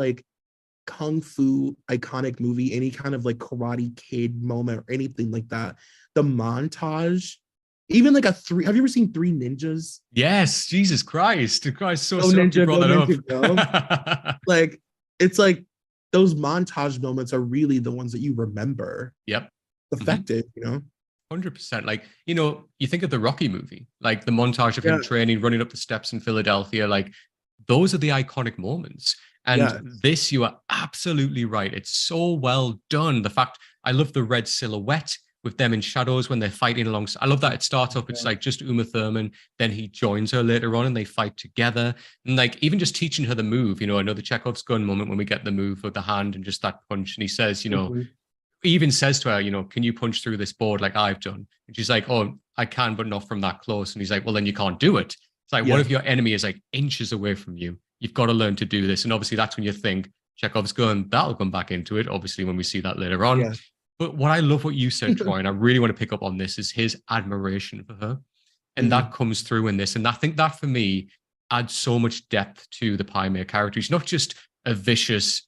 S2: kung fu iconic movie, any kind of Karate Kid moment or anything like that, the montage, even have you ever seen Three Ninjas?
S1: Yes. Jesus Christ. So ninja, you brought that
S2: up. It's those montage moments are really the ones that you remember.
S1: Yep.
S2: Effective,
S1: 100%. You think of the Rocky movie, the montage of him training, running up the steps in Philadelphia, those are the iconic moments. And
S2: Yes.
S1: this, you are absolutely right. It's so well done. The fact, I love the red silhouette with them in shadows when they're fighting alongside. I love that it starts off, it's like just Uma Thurman, then he joins her later on and they fight together. And like even just teaching her the move, I know the Chekhov's gun moment when we get the move with the hand and just that punch. And he says, he even says to her, can you punch through this board like I've done? And she's like, oh, I can, but not from that close. And he's like, well, then you can't do it. It's like, what if your enemy is like inches away from you? You've got to learn to do this. And obviously that's when you think Chekhov's gun, that'll come back into it, obviously, when we see that later on.
S2: Yeah.
S1: But what I love what you said, Troy, and I really want to pick up on this, is his admiration for her. And that comes through in this. And I think that for me adds so much depth to the Pai Mei character. He's not just a vicious,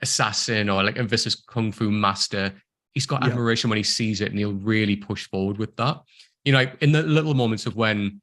S1: assassin or like a vicious kung fu master. He's got admiration when he sees it and he'll really push forward with that. Like in the little moments of when,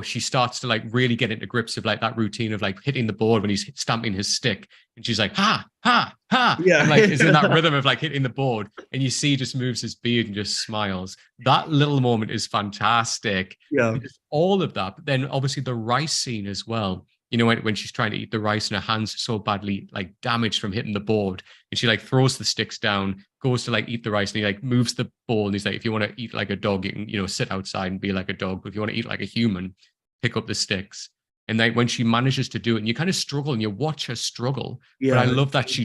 S1: she starts to like really get into grips of like that routine of like hitting the board when he's stamping his stick and she's like, ha, ha, ha.
S2: Yeah.
S1: And like is in that rhythm of like hitting the board and you see he just moves his beard and just smiles. That little moment is fantastic.
S2: Yeah.
S1: Just all of that. But then obviously the rice scene as well. When she's trying to eat the rice and her hands are so badly like damaged from hitting the board and she like throws the sticks down, goes to like eat the rice and he like moves the bowl and he's like, if you want to eat like a dog, you can, sit outside and be like a dog. But if you want to eat like a human, pick up the sticks. And then when she manages to do it and you kind of struggle and you watch her struggle. Yeah, but I love that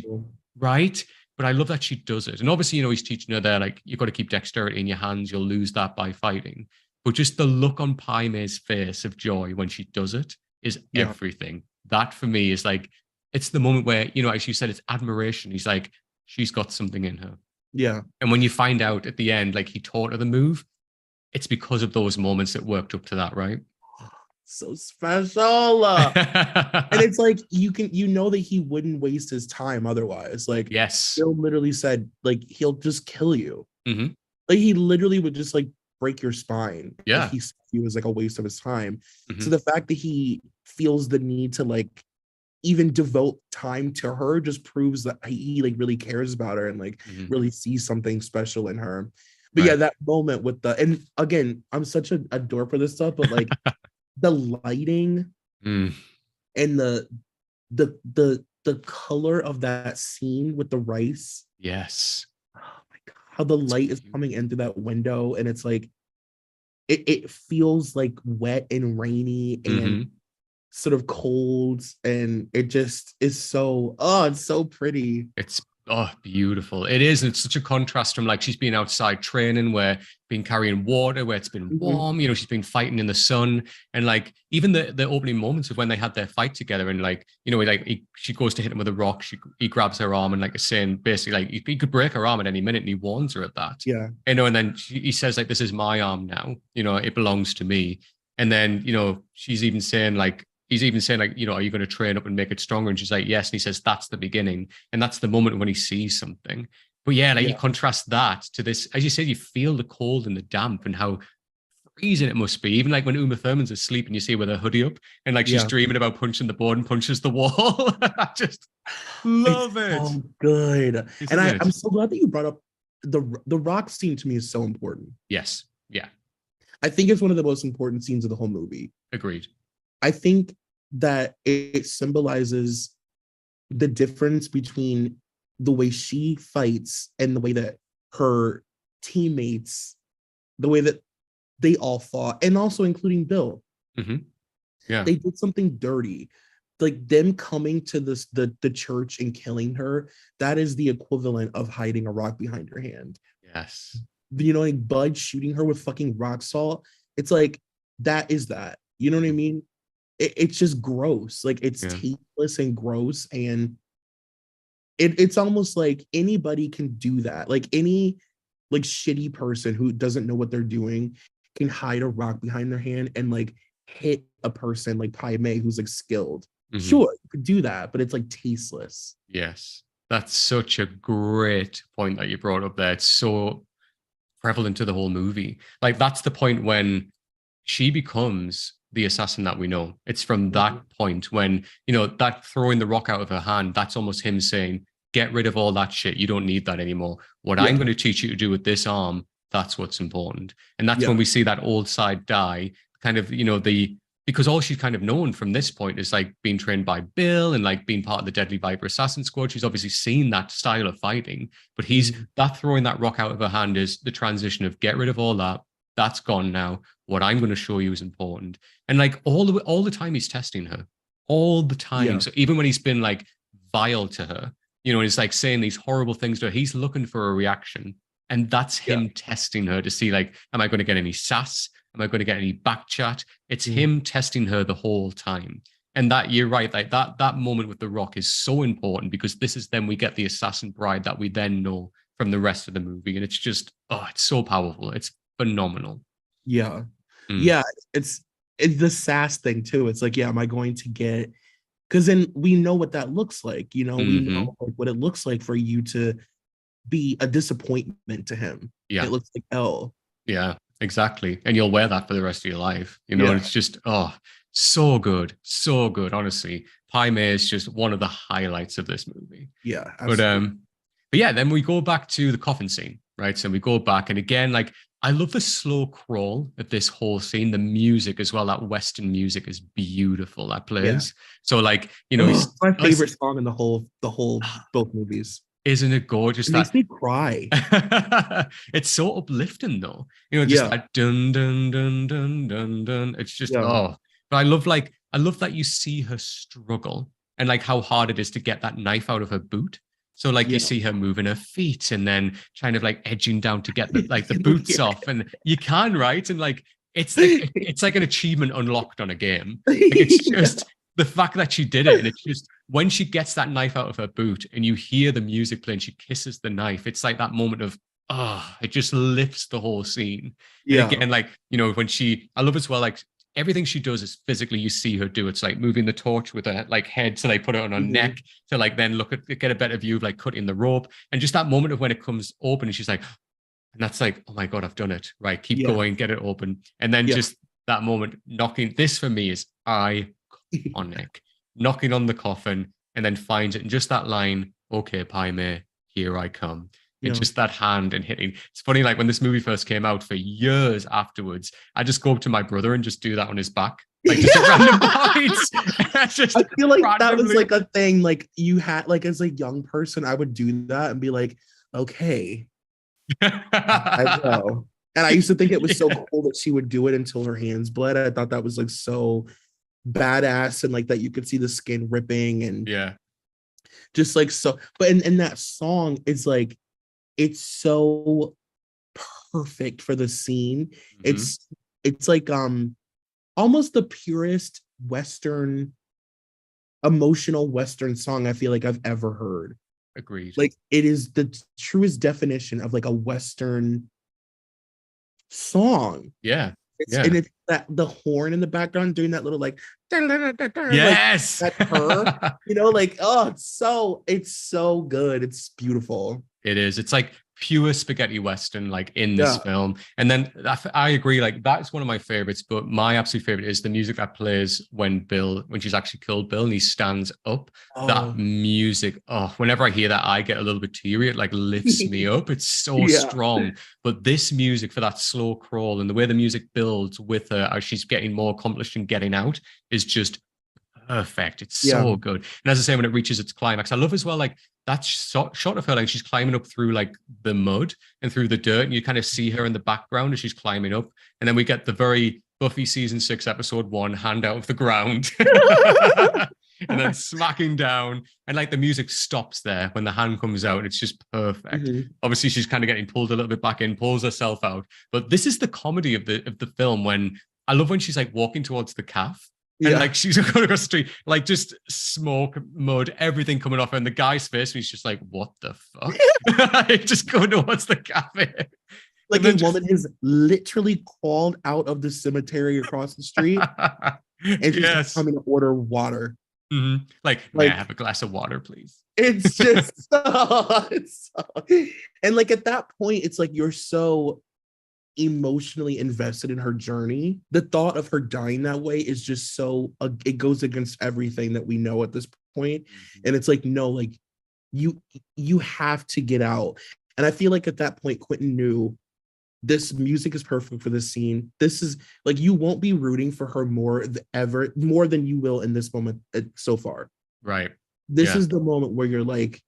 S1: but I love that she does it. And obviously, he's teaching her there, like, you've got to keep dexterity in your hands. You'll lose that by fighting. But just the look on Pai Mei's face of joy when she does it is everything. That for me is like, it's the moment where, as you said, it's admiration. He's like, she's got something in her.
S2: Yeah.
S1: And when you find out at the end, like he taught her the move, it's because of those moments that worked up to that, right?
S2: So special. And it's like, that he wouldn't waste his time otherwise. Like,
S1: yes,
S2: Bill literally said, like, he'll just kill you.
S1: Mm-hmm.
S2: Like, he literally would just like break your spine.
S1: Yeah.
S2: He was like a waste of his time.
S1: Mm-hmm.
S2: So the fact that he feels the need to like even devote time to her just proves that he like really cares about her and like really sees something special in her. But yeah, that moment with and again, I'm such a dork for this stuff, but like the lighting and the color of that scene with the rice.
S1: Yes.
S2: Oh my God. How the light is coming in through that window and it's like it feels like wet and rainy and sort of cold and it just is so it's so pretty.
S1: It's beautiful. It is. It's such a contrast from like she's been outside training where been carrying water where it's been warm, she's been fighting in the sun and like even the opening moments of when they had their fight together and like she goes to hit him with a rock, he grabs her arm and like is saying basically like he could break her arm at any minute and he warns her at that.
S2: Yeah.
S1: And then he says like, this is my arm now, it belongs to me. And then she's even saying like, he's even saying like, are you going to train up and make it stronger? And she's like, yes. And he says, that's the beginning. And that's the moment when he sees something. But you contrast that to this, as you said, you feel the cold and the damp and how freezing it must be. Even like when Uma Thurman's asleep and you see her with her hoodie up and like she's dreaming about punching the board and punches the wall. I just love it.
S2: So good.
S1: Isn't
S2: and I'm so glad that you brought up the rock scene. To me is so important.
S1: Yes. Yeah.
S2: I think it's one of the most important scenes of the whole movie.
S1: Agreed.
S2: I think that it symbolizes the difference between the way she fights and the way that her teammates, the way that they all fought, and also including Bill.
S1: Yeah.
S2: They did something dirty. Like them coming to the church and killing her, that is the equivalent of hiding a rock behind her hand.
S1: Yes.
S2: Like Bud shooting her with fucking rock salt. It's like, that is that. You know what I mean? It's just gross. Like it's tasteless and gross. And it's almost like anybody can do that. Like any like shitty person who doesn't know what they're doing can hide a rock behind their hand and like hit a person like Pai Mei who's like skilled. Sure, you could do that, but it's like tasteless.
S1: Yes. That's such a great point that you brought up there. It's so prevalent to the whole movie. Like that's the point when she becomes the assassin that we know. It's from that point when, that throwing the rock out of her hand, that's almost him saying, get rid of all that shit. You don't need that anymore. What I'm going to teach you to do with this arm, that's what's important. And that's when we see that old side die, kind of, the because all she's kind of known from this point is like being trained by Bill and like being part of the Deadly Viper Assassin Squad. She's obviously seen that style of fighting, but he's
S2: Mhm.
S1: that throwing that rock out of her hand is the transition of get rid of all that. That's gone now. What I'm going to show you is important. And like all the time he's testing her, all the time.
S2: Yeah.
S1: So even when he's been like vile to her, you know, and he's like saying these horrible things to her, he's looking for a reaction. And that's
S2: Yeah.
S1: him testing her to see like, am I going to get any sass? Am I going to get any back chat? It's
S2: Mhm.
S1: him testing her the whole time. And that you're right, like that moment with the rock is so important because this is then we get the assassin bride that we then know from the rest of the movie. And it's just it's so powerful. It's phenomenal.
S2: Yeah.
S1: Mm.
S2: Yeah. It's the sass thing too. It's like, yeah, am I going to get, because then we know what that looks like. You know, we
S1: Mm-hmm.
S2: know like, what it looks like for you to be a disappointment to him.
S1: Yeah.
S2: It looks like L.
S1: Yeah, exactly. And you'll wear that for the rest of your life. You know, and
S2: Yeah.
S1: it's just, so good. So good. Honestly. Pai Mei is just one of the highlights of this movie.
S2: Yeah,
S1: But
S2: absolutely.
S1: but yeah, then we go back to the coffin scene, right? So we go back, and again, like I love the slow crawl of this whole scene. The music as well, that Western music is beautiful. That
S2: Yeah.
S1: plays. So like, you know,
S2: Oh,
S1: he's
S2: my favorite song in the whole both movies.
S1: isn't it gorgeous
S2: It
S1: that
S2: makes me cry.
S1: it's so uplifting though. You know, just
S2: Yeah.
S1: that dun dun dun dun dun dun. It's just
S2: Yeah.
S1: But I love that you see her struggle and like how hard it is to get that knife out of her boot. So like you
S2: Yeah.
S1: see her moving her feet and then kind of like edging down to get the boots off, and you can, right? And like it's like an achievement unlocked on a game. Like it's
S2: Yeah.
S1: just the fact that she did it, and it's just when she gets that knife out of her boot and you hear the music play and she kisses the knife, it's like that moment of it just lifts the whole scene. And
S2: Yeah.
S1: again, like, you know, I love as well, like everything she does is physically you see her do. It's like moving the torch with her like head to like put it on her
S2: Mhm.
S1: neck to like then get a better view of like cutting the rope. And just that moment of when it comes open and she's like, and that's like, oh my God, I've done it. Right. Keep
S2: Yeah.
S1: going, get it open. And then
S2: Yeah.
S1: just that moment knocking this for me is iconic. Knocking on the coffin and then finds it. And just that line, okay, Pai Mei, here I come. And
S2: Yeah.
S1: just that hand and hitting. It's funny, like when this movie first came out for years afterwards, I just go up to my brother and just do that on his back. Like just at random points. just
S2: I feel like that was
S1: randomly.
S2: like a thing like you had like as a young person, I would do that and be like, okay, I will. And I used to think it was so
S1: Yeah.
S2: cool that she would do it until her hands bled. I thought that was like so badass and like that you could see the skin ripping and
S1: Yeah.
S2: just like so. But in that song, it's like it's so perfect for the scene.
S1: Mm-hmm.
S2: It's like almost the purest Western emotional Western song I feel like I've ever heard.
S1: Agreed.
S2: Like it is the truest definition of like a Western song.
S1: Yeah.
S2: And
S1: Yeah.
S2: it's that the horn in the background doing that little like like
S1: Yes.
S2: that's her, you know, like oh it's so good. It's beautiful.
S1: It is. It's like pure spaghetti western, like in this
S2: Yeah.
S1: film. And then I agree, like that's one of my favorites. But my absolute favorite is the music that plays when she's actually killed Bill and he stands up. That
S2: Oh
S1: music, whenever I hear that, I get a little bit teary. It like lifts me up. It's so
S2: yeah.
S1: strong. But this music for that slow crawl and the way the music builds with her as she's getting more accomplished and getting out is just perfect. It's
S2: Yeah.
S1: so good. And as I say, when it reaches its climax, I love as well, like that shot of her, like she's climbing up through like the mud and through the dirt, and you kind of see her in the background as she's climbing up. And then we get the very Buffy season 6, episode 1, hand out of the ground. And then smacking down, and like the music stops there when the hand comes out, and it's just perfect.
S2: Mhm.
S1: Obviously, she's kind of getting pulled a little bit back in, pulls herself out. But this is the comedy of the film when I love when she's like walking towards the calf and
S2: Yeah.
S1: like she's going across the street, like just smoke, mud, everything coming off her. And the guy's face, and he's just like, what the fuck? Just going towards the cafe.
S2: Like a woman has literally crawled out of the cemetery across the street and she's
S1: Yes.
S2: coming to order water.
S1: Mm-hmm. Like, may I have a glass of water, please?
S2: It's just and like at that point, it's like you're so emotionally invested in her journey. The thought of her dying that way is just so it goes against everything that we know at this point. And it's like, no, like you have to get out. And I feel like at that point, Quentin knew This music is perfect for this scene. This is like you won't be rooting for her more than you will in this moment so far.
S1: Right.
S2: This
S1: Yeah.
S2: is the moment where you're like,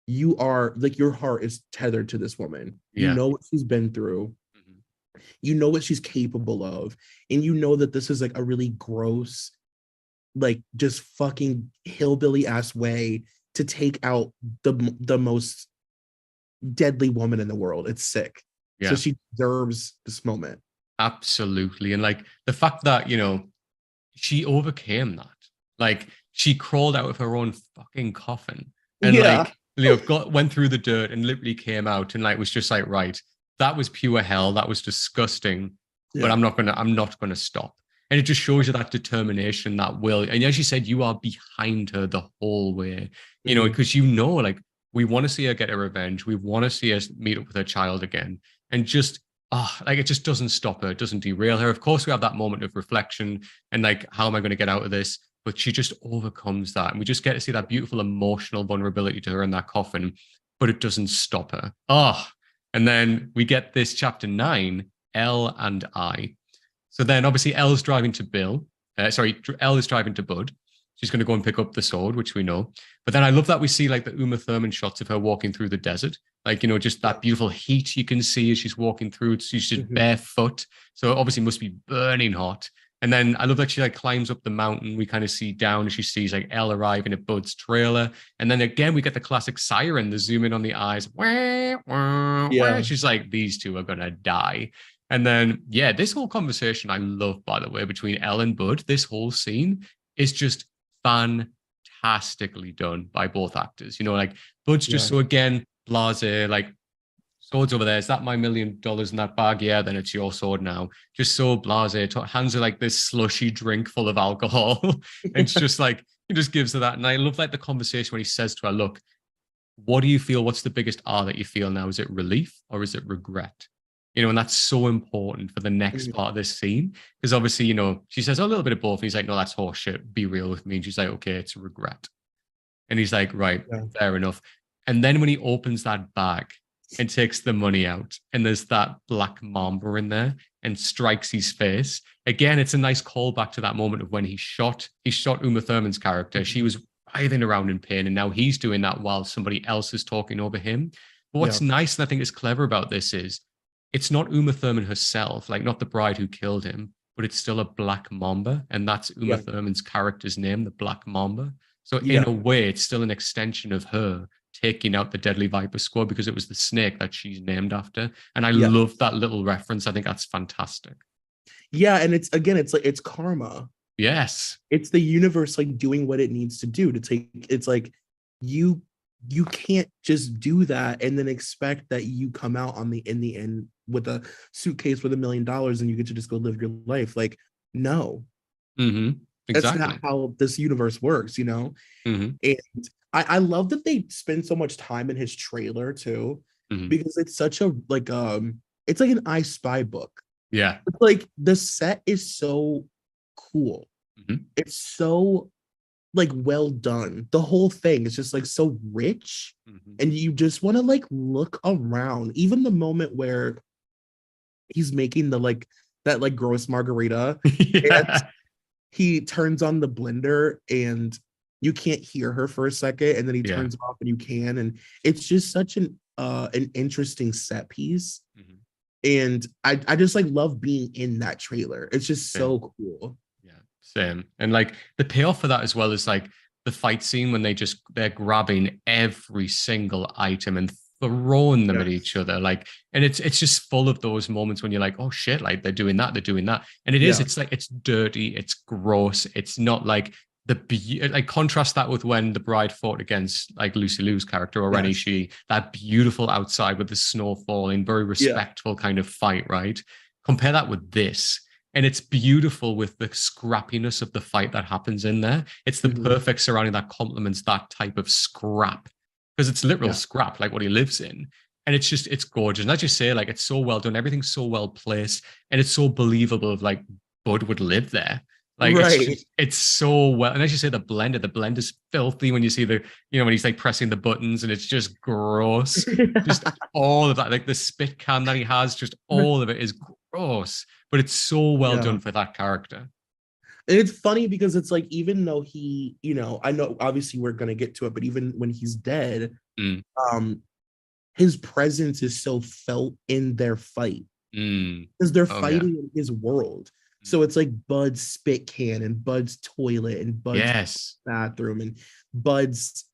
S2: you are like your heart is tethered to this woman. You
S1: Yeah.
S2: know what she's been through.
S1: Mhm.
S2: You know what she's capable of, and you know that this is like a really gross, like just fucking hillbilly ass way to take out the most deadly woman in the world. It's sick. So
S1: Yeah.
S2: she deserves this moment.
S1: Absolutely. And like the fact that, she overcame that. Like she crawled out of her own fucking coffin and
S2: Yeah.
S1: like, went through the dirt and literally came out and like was just like, right, that was pure hell. That was disgusting. But
S2: Yeah.
S1: I'm not gonna stop. And it just shows you that determination, that will. And as you said, you are behind her the whole way,
S2: Mhm.
S1: because like we want to see her get her revenge. We want to see her meet up with her child again. And just like it just doesn't stop her, it doesn't derail her. Of course, we have that moment of reflection and like, how am I going to get out of this? But she just overcomes that. And we just get to see that beautiful emotional vulnerability to her in that coffin, but it doesn't stop her. And then we get this chapter 9, Elle and I. So then obviously Elle's driving to Bill. Elle is driving to Bud. She's going to go and pick up the sword, which we know. But then I love that we see like the Uma Thurman shots of her walking through the desert. Like, just that beautiful heat you can see as she's walking through. She's just
S2: Mhm.
S1: barefoot. So it obviously must be burning hot. And then I love that she like climbs up the mountain. We kind of see down and she sees like Elle arriving at Bud's trailer. And then again, we get the classic siren, the zoom in on the eyes. Wah, wah, wah.
S2: Yeah.
S1: She's like, these two are going to die. And then, yeah, this whole conversation I love, by the way, between Elle and Bud. This whole scene is just fantastically done by both actors. Like Bud's just
S2: Yeah.
S1: so, again, blase, like, swords over there. Is that my $1 million in that bag? Yeah, then it's your sword now. Just so blase. Hands are like this slushy drink full of alcohol. And it's just like, he just gives her that. And I love like the conversation when he says to her, look, what do you feel? What's the biggest R that you feel now? Is it relief or is it regret? And that's so important for the next
S2: Mhm.
S1: part of this scene. Because obviously, she says, oh, a little bit of both. And he's like, no, that's horseshit. Be real with me. And she's like, okay, it's regret. And he's like, right,
S2: Yeah.
S1: fair enough. And then when he opens that bag and takes the money out, and there's that black mamba in there and strikes his face, again, it's a nice callback to that moment of when he shot Uma Thurman's character. She was writhing around in pain, and now he's doing that while somebody else is talking over him. But
S2: Yeah.
S1: what's nice, and I think is clever about this, is it's not Uma Thurman herself, like not the bride who killed him, but it's still a black mamba, and that's Uma
S2: Yeah.
S1: Thurman's character's name, the Black Mamba. So in
S2: Yeah.
S1: a way, it's still an extension of her taking out the Deadly Viper Squad because it was the snake that she's named after. And I
S2: Yeah.
S1: love that little reference. I think that's fantastic.
S2: Yeah. And it's like it's karma.
S1: Yes.
S2: It's the universe like doing what it needs to do to take. It's like you you can't just do that and then expect that you come out in the end with a suitcase with $1 million and you get to just go live your life. Like, no,
S1: Mm-hmm.
S2: that's not
S1: Exactly.
S2: how this universe works,
S1: Mm-hmm.
S2: And I love that they spend so much time in his trailer too,
S1: Mm-hmm.
S2: because it's such a it's like an I Spy book.
S1: Yeah.
S2: It's like the set is so cool.
S1: Mm-hmm.
S2: It's so like well done. The whole thing is just like so rich,
S1: Mm-hmm.
S2: and you just want to like look around. Even the moment where he's making the like that like gross margarita, and
S1: Yeah.
S2: he turns on the blender and you can't hear her for a second, and then he
S1: Yeah.
S2: turns it off and you can, and it's just such an interesting set piece.
S1: Mm-hmm.
S2: And I just like love being in that trailer. It's just
S1: Same.
S2: so cool.
S1: Yeah. Same. And like the payoff for that as well is like the fight scene when they're grabbing every single item and throwing them at each
S2: Yes.
S1: other. Like, and it's just full of those moments when you're like, oh shit, like they're doing that, they're doing that. And
S2: Yeah.
S1: it's like it's dirty, it's gross, it's not like like contrast that with when the bride fought against like Lucy Liu's character or Rennie
S2: Yes.
S1: She, that beautiful outside with the snow falling, very
S2: Yeah.
S1: respectful kind of fight, right? Compare that with this. And it's beautiful with the scrappiness of the fight that happens in there. It's the
S2: Mhm.
S1: perfect surrounding that complements that type of scrap because it's literal
S2: Yeah.
S1: scrap, like what he lives in. And it's gorgeous. And as you say, like it's so well done, everything's so well placed, and it's so believable of like Bud would live there. Like
S2: Right.
S1: it's so well. And as you say, the blend is filthy when you see the, when he's like pressing the buttons and it's just gross. Just all of that, like the spit cam that he has, just all of it is gross. But it's so well
S2: Yeah.
S1: done for that character.
S2: And it's funny because it's like, even though he, I know obviously we're gonna get to it, but even when he's dead,
S1: Mm,
S2: um, his presence is so felt in their fight
S1: mm.
S2: because they're
S1: Oh yeah.
S2: fighting in his world.
S1: Mm.
S2: So it's like Bud's spit can and Bud's toilet and Bud's
S1: Yes.
S2: bathroom and Bud's,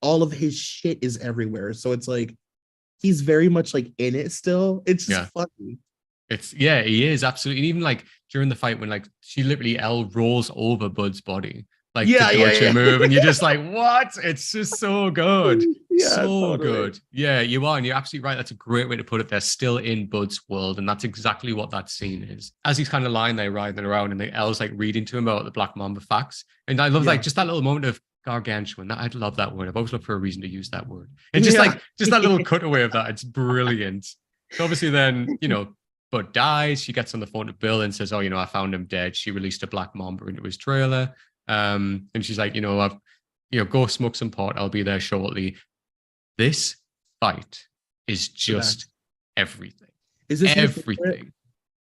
S2: all of his shit is everywhere. So it's like he's very much like in it still. It's just
S1: Yeah.
S2: funny.
S1: He is absolutely. And even like during the fight when like she literally L rolls over Bud's body, like to
S2: Yeah, yeah,
S1: dodge a
S2: yeah.
S1: move, and you're just like, what? It's just so good.
S2: Yeah,
S1: So
S2: totally.
S1: good. Yeah, you are, and you're absolutely right. That's a great way to put it. They're still in Bud's world, and that's exactly what that scene is. As he's kind of lying there riding around, and the L's like reading to him about the Black Mamba facts. And I love
S2: Yeah.
S1: like just that little moment of gargantuan. That, I love that word. I've always looked for a reason to use that word. And just
S2: Yeah.
S1: like just that little cutaway of that, it's brilliant. So obviously then, Bud dies. She gets on the phone to Bill and says, "Oh, I found him dead." She released a black mamba into his trailer. And she's like, go smoke some pot. I'll be there shortly. This fight is just everything.
S2: Is this your favorite?
S1: Everything.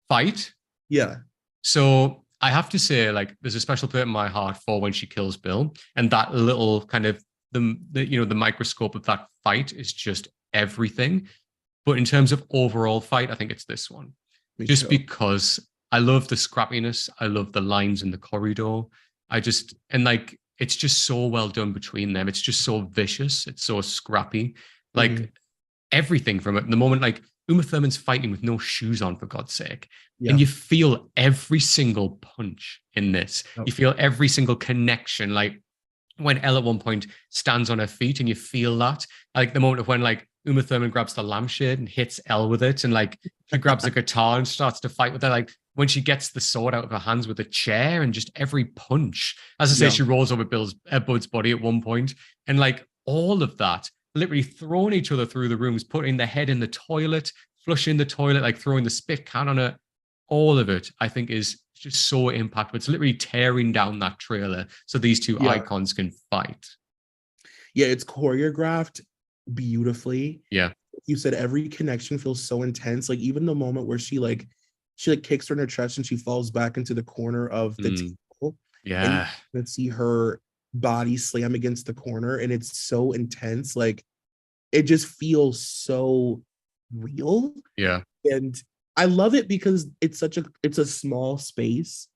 S1: Fight.
S2: Yeah.
S1: So I have to say, like, there's a special place in my heart for when she kills Bill, and that little kind of the microscope of that fight is just everything. But in terms of overall fight, I think it's this one.
S2: Me
S1: Just
S2: too.
S1: because I love the scrappiness. I love the lines in the corridor. Like, it's just so well done between them. It's just so vicious. It's so scrappy. Like, everything from it. The moment, like, Uma Thurman's fighting with no shoes on, for God's sake.
S2: Yeah.
S1: And you feel every single punch in this.
S2: Oh.
S1: You feel every single connection. Like, when Elle at one point stands on her feet and you feel that. Like, the moment of when, like, Uma Thurman grabs the lampshade and hits Elle with it, and like she grabs a guitar and starts to fight with her. Like when she gets the sword out of her hands with a chair, and just every punch. As I say, she rolls over Bud's body at one point, and like all of that, literally throwing each other through the rooms, putting the head in the toilet, flushing the toilet, like throwing the spit can on it. All of it, I think, is just so impactful. It's literally tearing down that trailer so these two icons can fight.
S2: Yeah, it's choreographed beautifully.
S1: Yeah.
S2: You said every connection feels so intense. Like even the moment where she kicks her in her chest and she falls back into the corner of the table.
S1: Yeah.
S2: And see her body slam against the corner, and it's so intense. Like it just feels so real.
S1: Yeah.
S2: And I love it because it's a small space,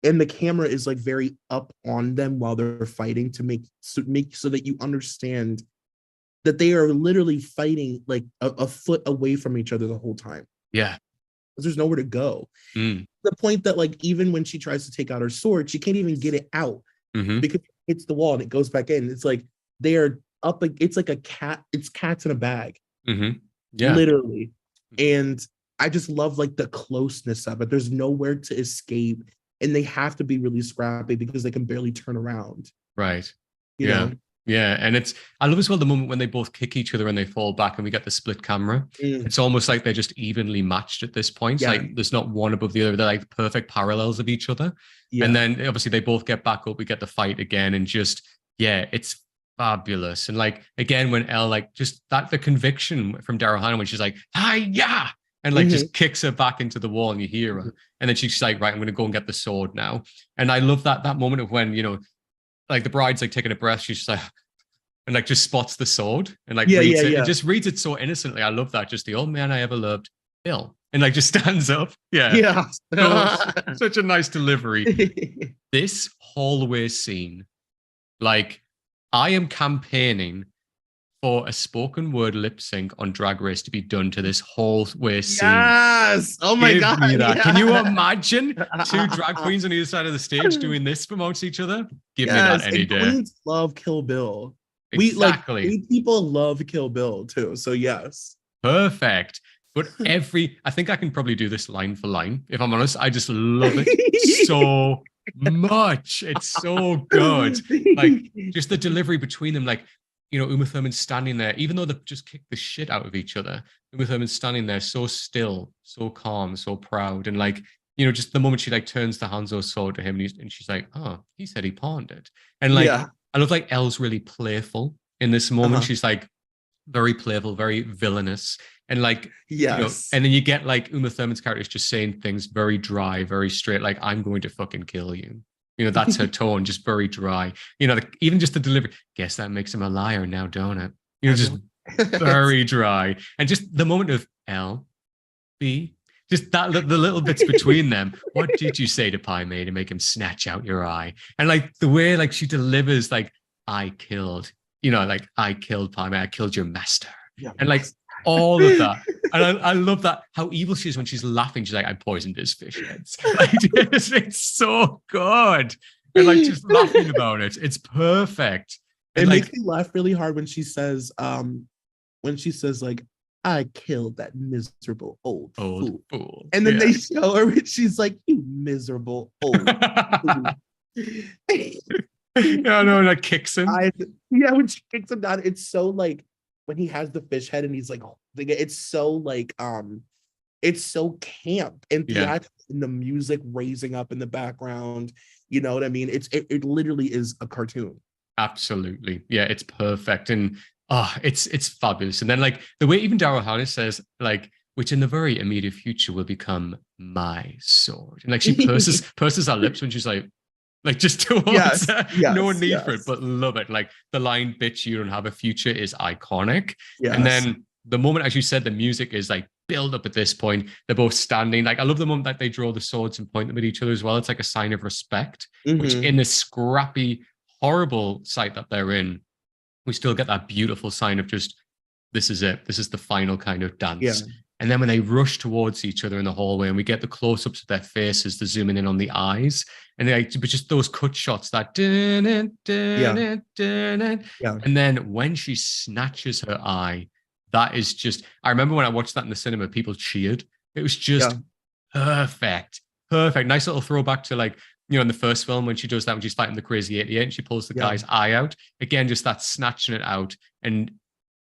S2: and the camera is like very up on them while they're fighting to make so that you understand that they are literally fighting like a foot away from each other the whole time.
S1: Yeah.
S2: Because there's nowhere to go. The point that like even when she tries to take out her sword, she can't even get it out because it hits the wall and it goes back in. It's like they are up. It's like a cat. It's cats in a bag.
S1: Yeah.
S2: Literally. And I just love like the closeness of it. There's nowhere to escape, and they have to be really scrappy because they can barely turn around.
S1: Right.
S2: You know?
S1: Yeah. And I love as well the moment when they both kick each other and they fall back and we get the split camera. It's almost like they're just evenly matched at this point.
S2: Yeah.
S1: Like there's not one above the other. They're like perfect parallels of each other.
S2: Yeah.
S1: And then obviously they both get back up. We get the fight again, and just, it's fabulous. And like, again, when Elle, like just the conviction from Daryl Hannah when she's like, hi-ya! And like just kicks her back into the wall and you hear her. And then she's like, right, I'm going to go and get the sword now. And I love that moment of when, like the bride's like taking a breath. She's just like, and like just spots the sword and like reads it. It just reads it so innocently. I love that. Just the old man I ever loved, Bill. And like just stands up. Yeah. Such a nice delivery. This hallway scene, like I am campaigning for a spoken word lip sync on Drag Race to be done to this hallway scene.
S2: Yes. Oh my God.
S1: Me that.
S2: Yeah.
S1: Can you imagine two drag queens on either side of the stage doing this amongst each other? Give me that any day.
S2: Queens love Kill Bill.
S1: Exactly.
S2: We people love Kill Bill too. So yes.
S1: Perfect. But I think I can probably do this line for line. If I'm honest, I just love it so much. It's so good. Like just the delivery between them, like, Uma Thurman's standing there, even though they've just kicked the shit out of each other. Uma Thurman's standing there so still, so calm, so proud. And like, just the moment she like turns the Hanzo's sword to him, and she's like, "Oh, he said he pawned it." And like,
S2: Yeah.
S1: I love like Elle's really playful in this moment.
S2: Uh-huh.
S1: She's like very playful, very villainous, and like,
S2: Yes.
S1: and then you get like Uma Thurman's character is just saying things very dry, very straight, like, "I'm going to fucking kill you." That's her tone, just very dry. Even just the delivery. Guess that makes him a liar now, don't it?
S2: I
S1: Just
S2: don't.
S1: very dry, and just the moment of L B. Just the little bits between them. What did you say to Pai Mei to make him snatch out your eye? And like the way like she delivers, like, I killed, like, I killed Pai Mei, I killed your master.
S2: Yeah.
S1: And like all of that. And I love that how evil she is when she's laughing. She's like, I poisoned his fish heads. Like, it's so good. And like just laughing about it. It's perfect. And
S2: It
S1: like,
S2: makes me laugh really hard when she says like, I killed that miserable old
S1: old
S2: fool.
S1: fool.
S2: And then
S1: Yeah.
S2: they show her and she's like, you miserable old fool.
S1: Yeah, no, that kicks him.
S2: Yeah, when she kicks him down, it's so like when he has the fish head and he's like, it's so like it's so camp and
S1: Yeah.
S2: theatrical, and the music raising up in the background. You know what I mean? It literally is a cartoon.
S1: Absolutely. Yeah, it's perfect. And it's fabulous. And then like the way even Daryl Hannah says, like, which in the very immediate future will become my sword. And like she purses her lips when she's like just towards
S2: Yes,
S1: no
S2: yes,
S1: need for it,
S2: yes,
S1: but love it. Like the line, "Bitch, you don't have a future," is iconic. And
S2: yes.
S1: then the moment, as you said, the music is like build up at this point. They're both standing. Like I love the moment that they draw the swords and point them at each other as well. It's like a sign of respect, which
S2: Mm-hmm.
S1: in this scrappy, horrible site that they're in, we still get that beautiful sign of just, this is it. This is the final kind of
S2: Yeah,
S1: dance. And then when they rush towards each other in the hallway and we get the close-ups of their faces, the zooming in on the eyes, and but just those cut shots that
S2: yeah, yeah.
S1: and then when she snatches her eye, that is just, I remember when I watched that in the cinema, people cheered. It was just
S2: Yeah.
S1: perfect. Perfect. Nice little throwback to like, in the first film when she does that, when she's fighting the crazy 88 and she pulls the
S2: Yeah.
S1: guy's eye out. Again, just that snatching it out. And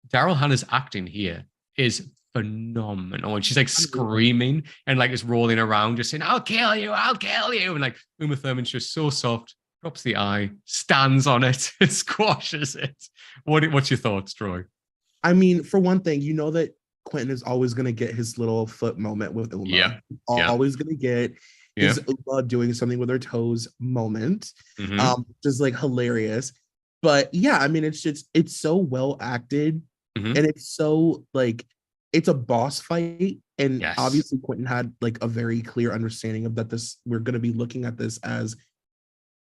S1: Daryl Hannah's acting here is phenomenal. And she's like screaming and like is rolling around, just saying, I'll kill you, I'll kill you. And like Uma Thurman's just so soft, drops the eye, stands on it, and squashes it. What's your thoughts, Troy?
S2: I mean, for one thing, you know that Quentin is always going to get his little foot moment with Uma.
S1: Yeah.
S2: Always going to get his Uma doing something with her toes moment. Just like hilarious. But yeah, I mean, it's so well acted, and it's so like it's a boss fight. And obviously Quentin had like a very clear understanding of that we're going to be looking at this as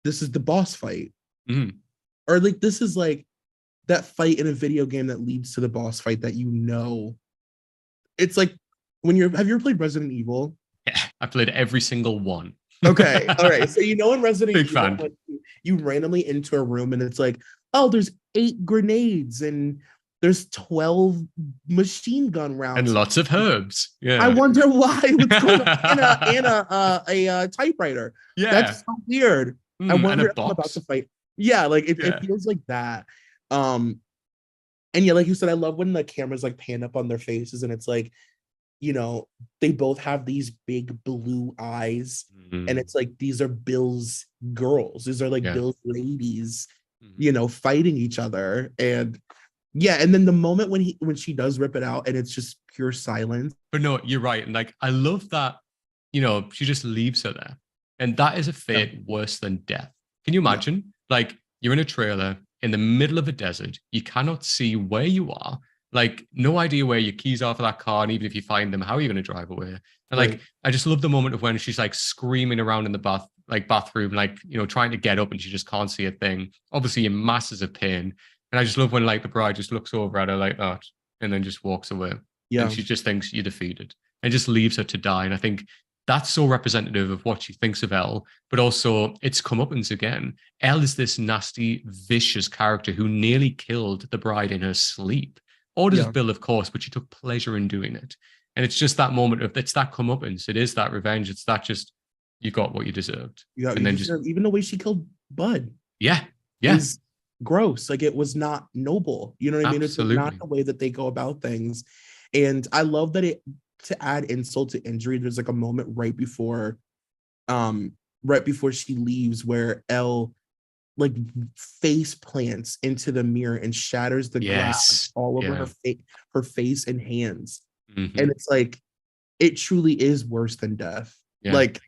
S2: this is the boss fight. Or like this is like that fight in a video game that leads to the boss fight that it's like when have you ever played Resident Evil?
S1: Yeah, I played every single one.
S2: Okay, all right. So in Resident
S1: Big
S2: Evil,
S1: fan.
S2: like, you randomly enter a room and it's like, oh, there's 8 grenades and there's 12 machine gun rounds
S1: and lots of herbs. Yeah,
S2: I wonder why. What's going on? And a typewriter.
S1: Yeah,
S2: that's so weird. I wonder if I'm about to fight. Yeah, like it feels like that. And yeah, like you said, I love when the cameras like pan up on their faces and it's like, they both have these big blue eyes, and it's like these are Bill's girls. These are like Bill's ladies, fighting each other. And yeah, and then the moment when she does rip it out and it's just pure silence.
S1: But no, you're right. And like I love that, she just leaves her there. And that is a fate worse than death. Can you imagine? Like you're in a trailer in the middle of a desert, you cannot see where you are. Like, no idea where your keys are for that car. And even if you find them, how are you going to drive away? And like, I just love the moment of when she's like screaming around in the bathroom, like, trying to get up and she just can't see a thing. Obviously in masses of pain. And I just love when like the bride just looks over at her like that and then just walks away. Yeah. And she just thinks you're defeated and just leaves her to die. And I think that's so representative of what she thinks of Elle, but also it's comeuppance again. Elle is this nasty, vicious character who nearly killed the bride in her sleep. Orders Bill, of course, but she took pleasure in doing it. And it's just that moment of, it's that comeuppance. It is that revenge. It's that just, you got what you deserved.
S2: Even the way she killed Bud.
S1: Yeah.
S2: Is gross. Like it was not noble. You know what I mean?
S1: Absolutely.
S2: It's not the way that they go about things. And I love that to add insult to injury, there's like a moment right before um right before she leaves, where Elle like face plants into the mirror and shatters the glass
S1: Yes.
S2: all over
S1: Yeah.
S2: her face and hands. And
S1: Hmm.
S2: it's like it truly is worse than death.
S1: Yeah.
S2: Like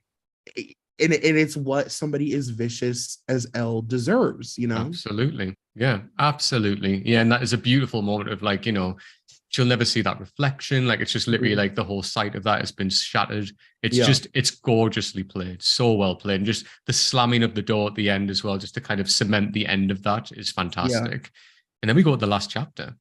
S2: and it's what somebody as vicious as Elle deserves, you know?
S1: Absolutely. Yeah, absolutely. Yeah, and that is a beautiful moment of like, she'll never see that reflection. Like it's just literally
S2: Mhm.
S1: like the whole sight of that has been shattered. It's
S2: Yeah.
S1: just, it's gorgeously played, so well played. And just the slamming of the door at the end as well, just to kind of cement the end of that is
S2: Yeah.
S1: fantastic. And then we go to the last chapter,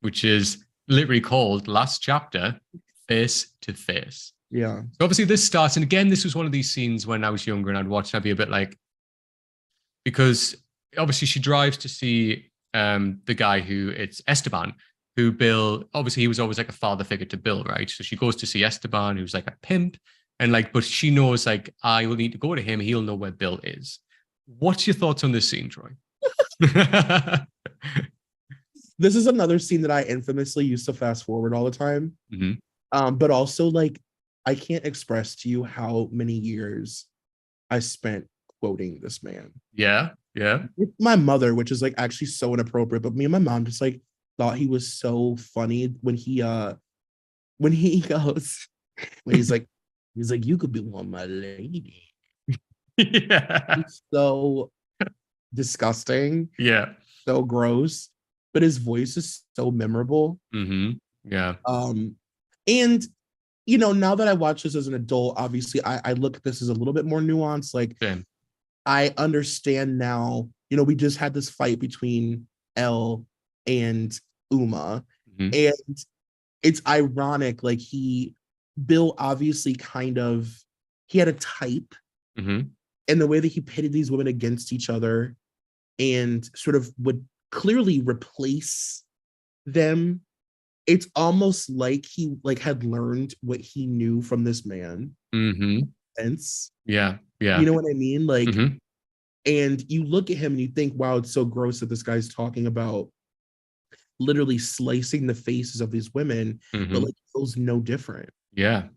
S1: which is literally called Last Chapter, Face to Face.
S2: Yeah.
S1: So obviously this starts, and again, this was one of these scenes when I was younger and I'd watch, I'd be a bit like, because obviously she drives to see the guy who it's Esteban, who Bill, obviously he was always like a father figure to Bill, right? So she goes to see Esteban, who's like a pimp, and like, but she knows like I will need to go to him. He'll know where Bill is. What's your thoughts on this scene, Troy?
S2: This is another scene that I infamously used to fast forward all the time.
S1: Hmm.
S2: But also like I can't express to you how many years I spent quoting this man.
S1: Yeah, yeah.
S2: With my mother, which is like actually so inappropriate, but me and my mom just like thought he was so funny when he goes when he's like you could be one my lady.
S1: Yeah.
S2: He's so disgusting,
S1: Yeah.
S2: so gross, but his voice is so memorable.
S1: Hmm. Yeah.
S2: Um and now that I watch this as an adult, obviously I look at this as a little bit more nuanced. Like
S1: Same.
S2: I understand now, we just had this fight between Elle and Uma.
S1: Hmm.
S2: And it's ironic, like Bill obviously he had a type,
S1: Hmm.
S2: and the way that he pitted these women against each other and sort of would clearly replace them. It's almost like he like had learned what he knew from this man.
S1: Hmm.
S2: Sense.
S1: Yeah.
S2: You
S1: Yeah.
S2: know what I mean? Like,
S1: Hmm.
S2: and you look at him and you think, wow, it's so gross that this guy's talking about literally slicing the faces of these women, but
S1: Hmm.
S2: like it feels no different.
S1: Yeah.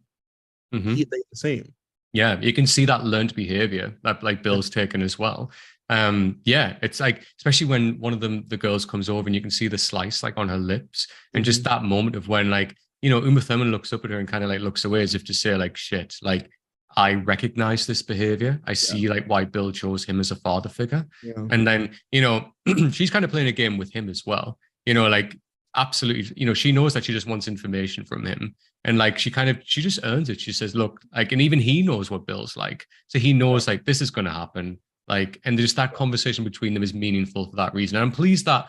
S1: Hmm.
S2: They the same.
S1: Yeah, you can see that learned behavior that like Bill's taken as well. Yeah, it's like especially when one of them, the girls, comes over and you can see the slice like on her lips, and just
S2: Mhm.
S1: that moment of when like Uma Thurman looks up at her and kind of like looks away as if to say like shit, like I recognize this behavior. I
S2: Yeah.
S1: see like why Bill chose him as a father figure,
S2: Yeah.
S1: and then she's kind of playing a game with him as well. Like absolutely, she knows that she just wants information from him, and like she just earns it. She says, look, like, and even he knows what Bill's like. So he knows like this is gonna happen. Like, and just that conversation between them is meaningful for that reason. And I'm pleased that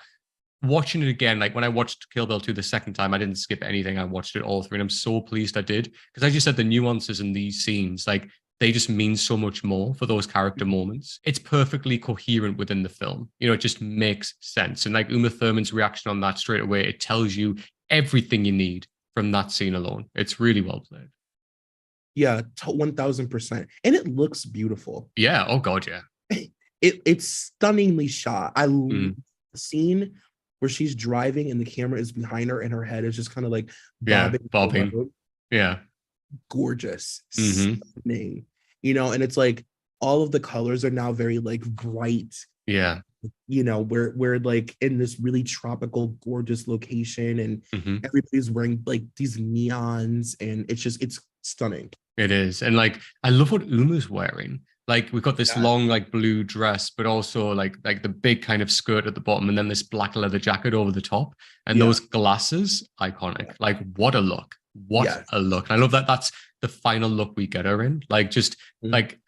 S1: watching it again, like when I watched Kill Bill 2 the second time, I didn't skip anything. I watched it all through. And I'm so pleased I did. Because as you said, the nuances in these scenes, like they just mean so much more for those character moments. It's perfectly coherent within the film. It just makes sense. And like Uma Thurman's reaction on that straight away, it tells you everything you need from that scene alone. It's really well played.
S2: Yeah, 1000%. And it looks beautiful.
S1: Yeah. Oh God. Yeah.
S2: It's stunningly shot. I love
S1: Mm.
S2: the scene where she's driving and the camera is behind her and her head is just kind of like
S1: Yeah.
S2: bobbing on the
S1: Bobbing.
S2: road.
S1: Yeah.
S2: Gorgeous,
S1: Hmm.
S2: stunning. And it's like all of the colors are now very like bright.
S1: Yeah.
S2: We're like in this really tropical, gorgeous location, and
S1: Hmm.
S2: everybody's wearing like these neons, and it's stunning.
S1: It is. And like I love what Uma's wearing. Like we've got this
S2: Yeah,
S1: long like blue dress, but also like the big kind of skirt at the bottom and then this black leather jacket over the top. And
S2: yeah,
S1: those glasses, iconic.
S2: yeah,
S1: Like what a look. What
S2: yes.
S1: a look. And I love that that's the final look we get her in. Like just
S2: Mhm.
S1: like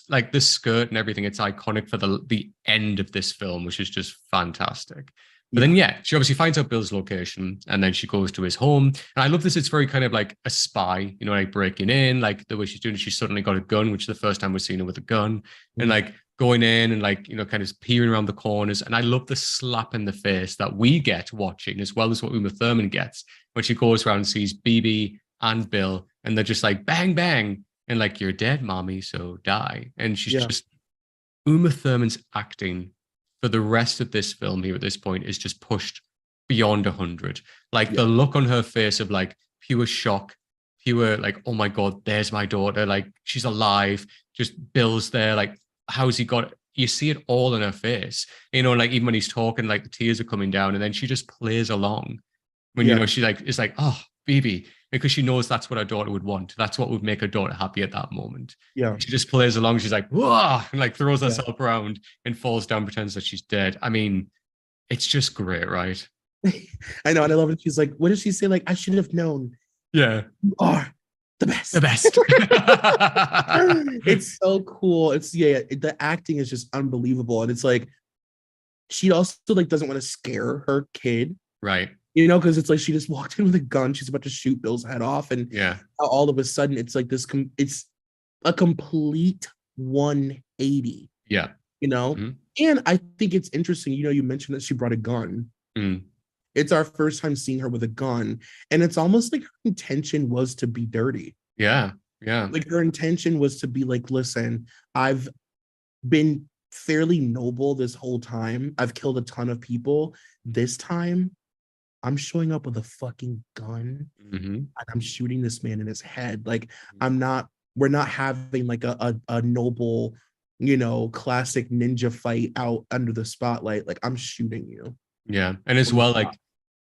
S1: like this skirt and everything, it's iconic for the end of this film, which is just fantastic. But then,
S2: Yeah,
S1: yeah, she obviously finds out Bill's location and then she goes to his home. And I love this. It's very kind of like a spy, like breaking in, like the way she's doing it. She's suddenly got a gun, which is the first time we've seen her with a gun, and
S2: Mhm.
S1: like going in and like, kind of peering around the corners. And I love the slap in the face that we get watching, as well as what Uma Thurman gets when she goes around and sees BB and Bill. And they're just like, bang, bang. And like, you're dead, mommy, so die. And she's
S2: yeah,
S1: just, Uma Thurman's acting for the rest of this film here at this point is just pushed beyond 100. Like
S2: yeah,
S1: the look on her face of like pure shock, pure like, oh my God, there's my daughter. Like she's alive. Just Bill's there. Like, how's he got? You see it all in her face. Like even when he's talking, like the tears are coming down, and then she just plays along. When
S2: Yeah.
S1: she like is like, oh, Phoebe, because she knows that's what her daughter would want. That's what would make her daughter happy at that moment.
S2: Yeah.
S1: She just plays along. She's like, whoa, and like throws
S2: Yeah.
S1: herself around and falls down, pretends that she's dead. I mean, it's just great, right?
S2: I know, and I love it. She's like, what does she say? Like, I should have known.
S1: Yeah.
S2: You are the best.
S1: The best.
S2: It's so cool. It's the acting is just unbelievable. And it's like she also like doesn't want to scare her kid.
S1: Right.
S2: Because it's like she just walked in with a gun. She's about to shoot Bill's head off. And
S1: yeah,
S2: all of a sudden it's like this, it's a complete 180.
S1: Yeah.
S2: Mm-hmm. And I think it's interesting, you mentioned that she brought a gun.
S1: Mm.
S2: It's our first time seeing her with a gun. And it's almost like her intention was to be dirty.
S1: Yeah. Yeah.
S2: Like her intention was to be like, listen, I've been fairly noble this whole time. I've killed a ton of people. This time, I'm showing up with a fucking gun and I'm shooting this man in his head. Like, we're not having like a noble, classic ninja fight out under the spotlight. Like, I'm shooting you.
S1: Yeah. And as well, like,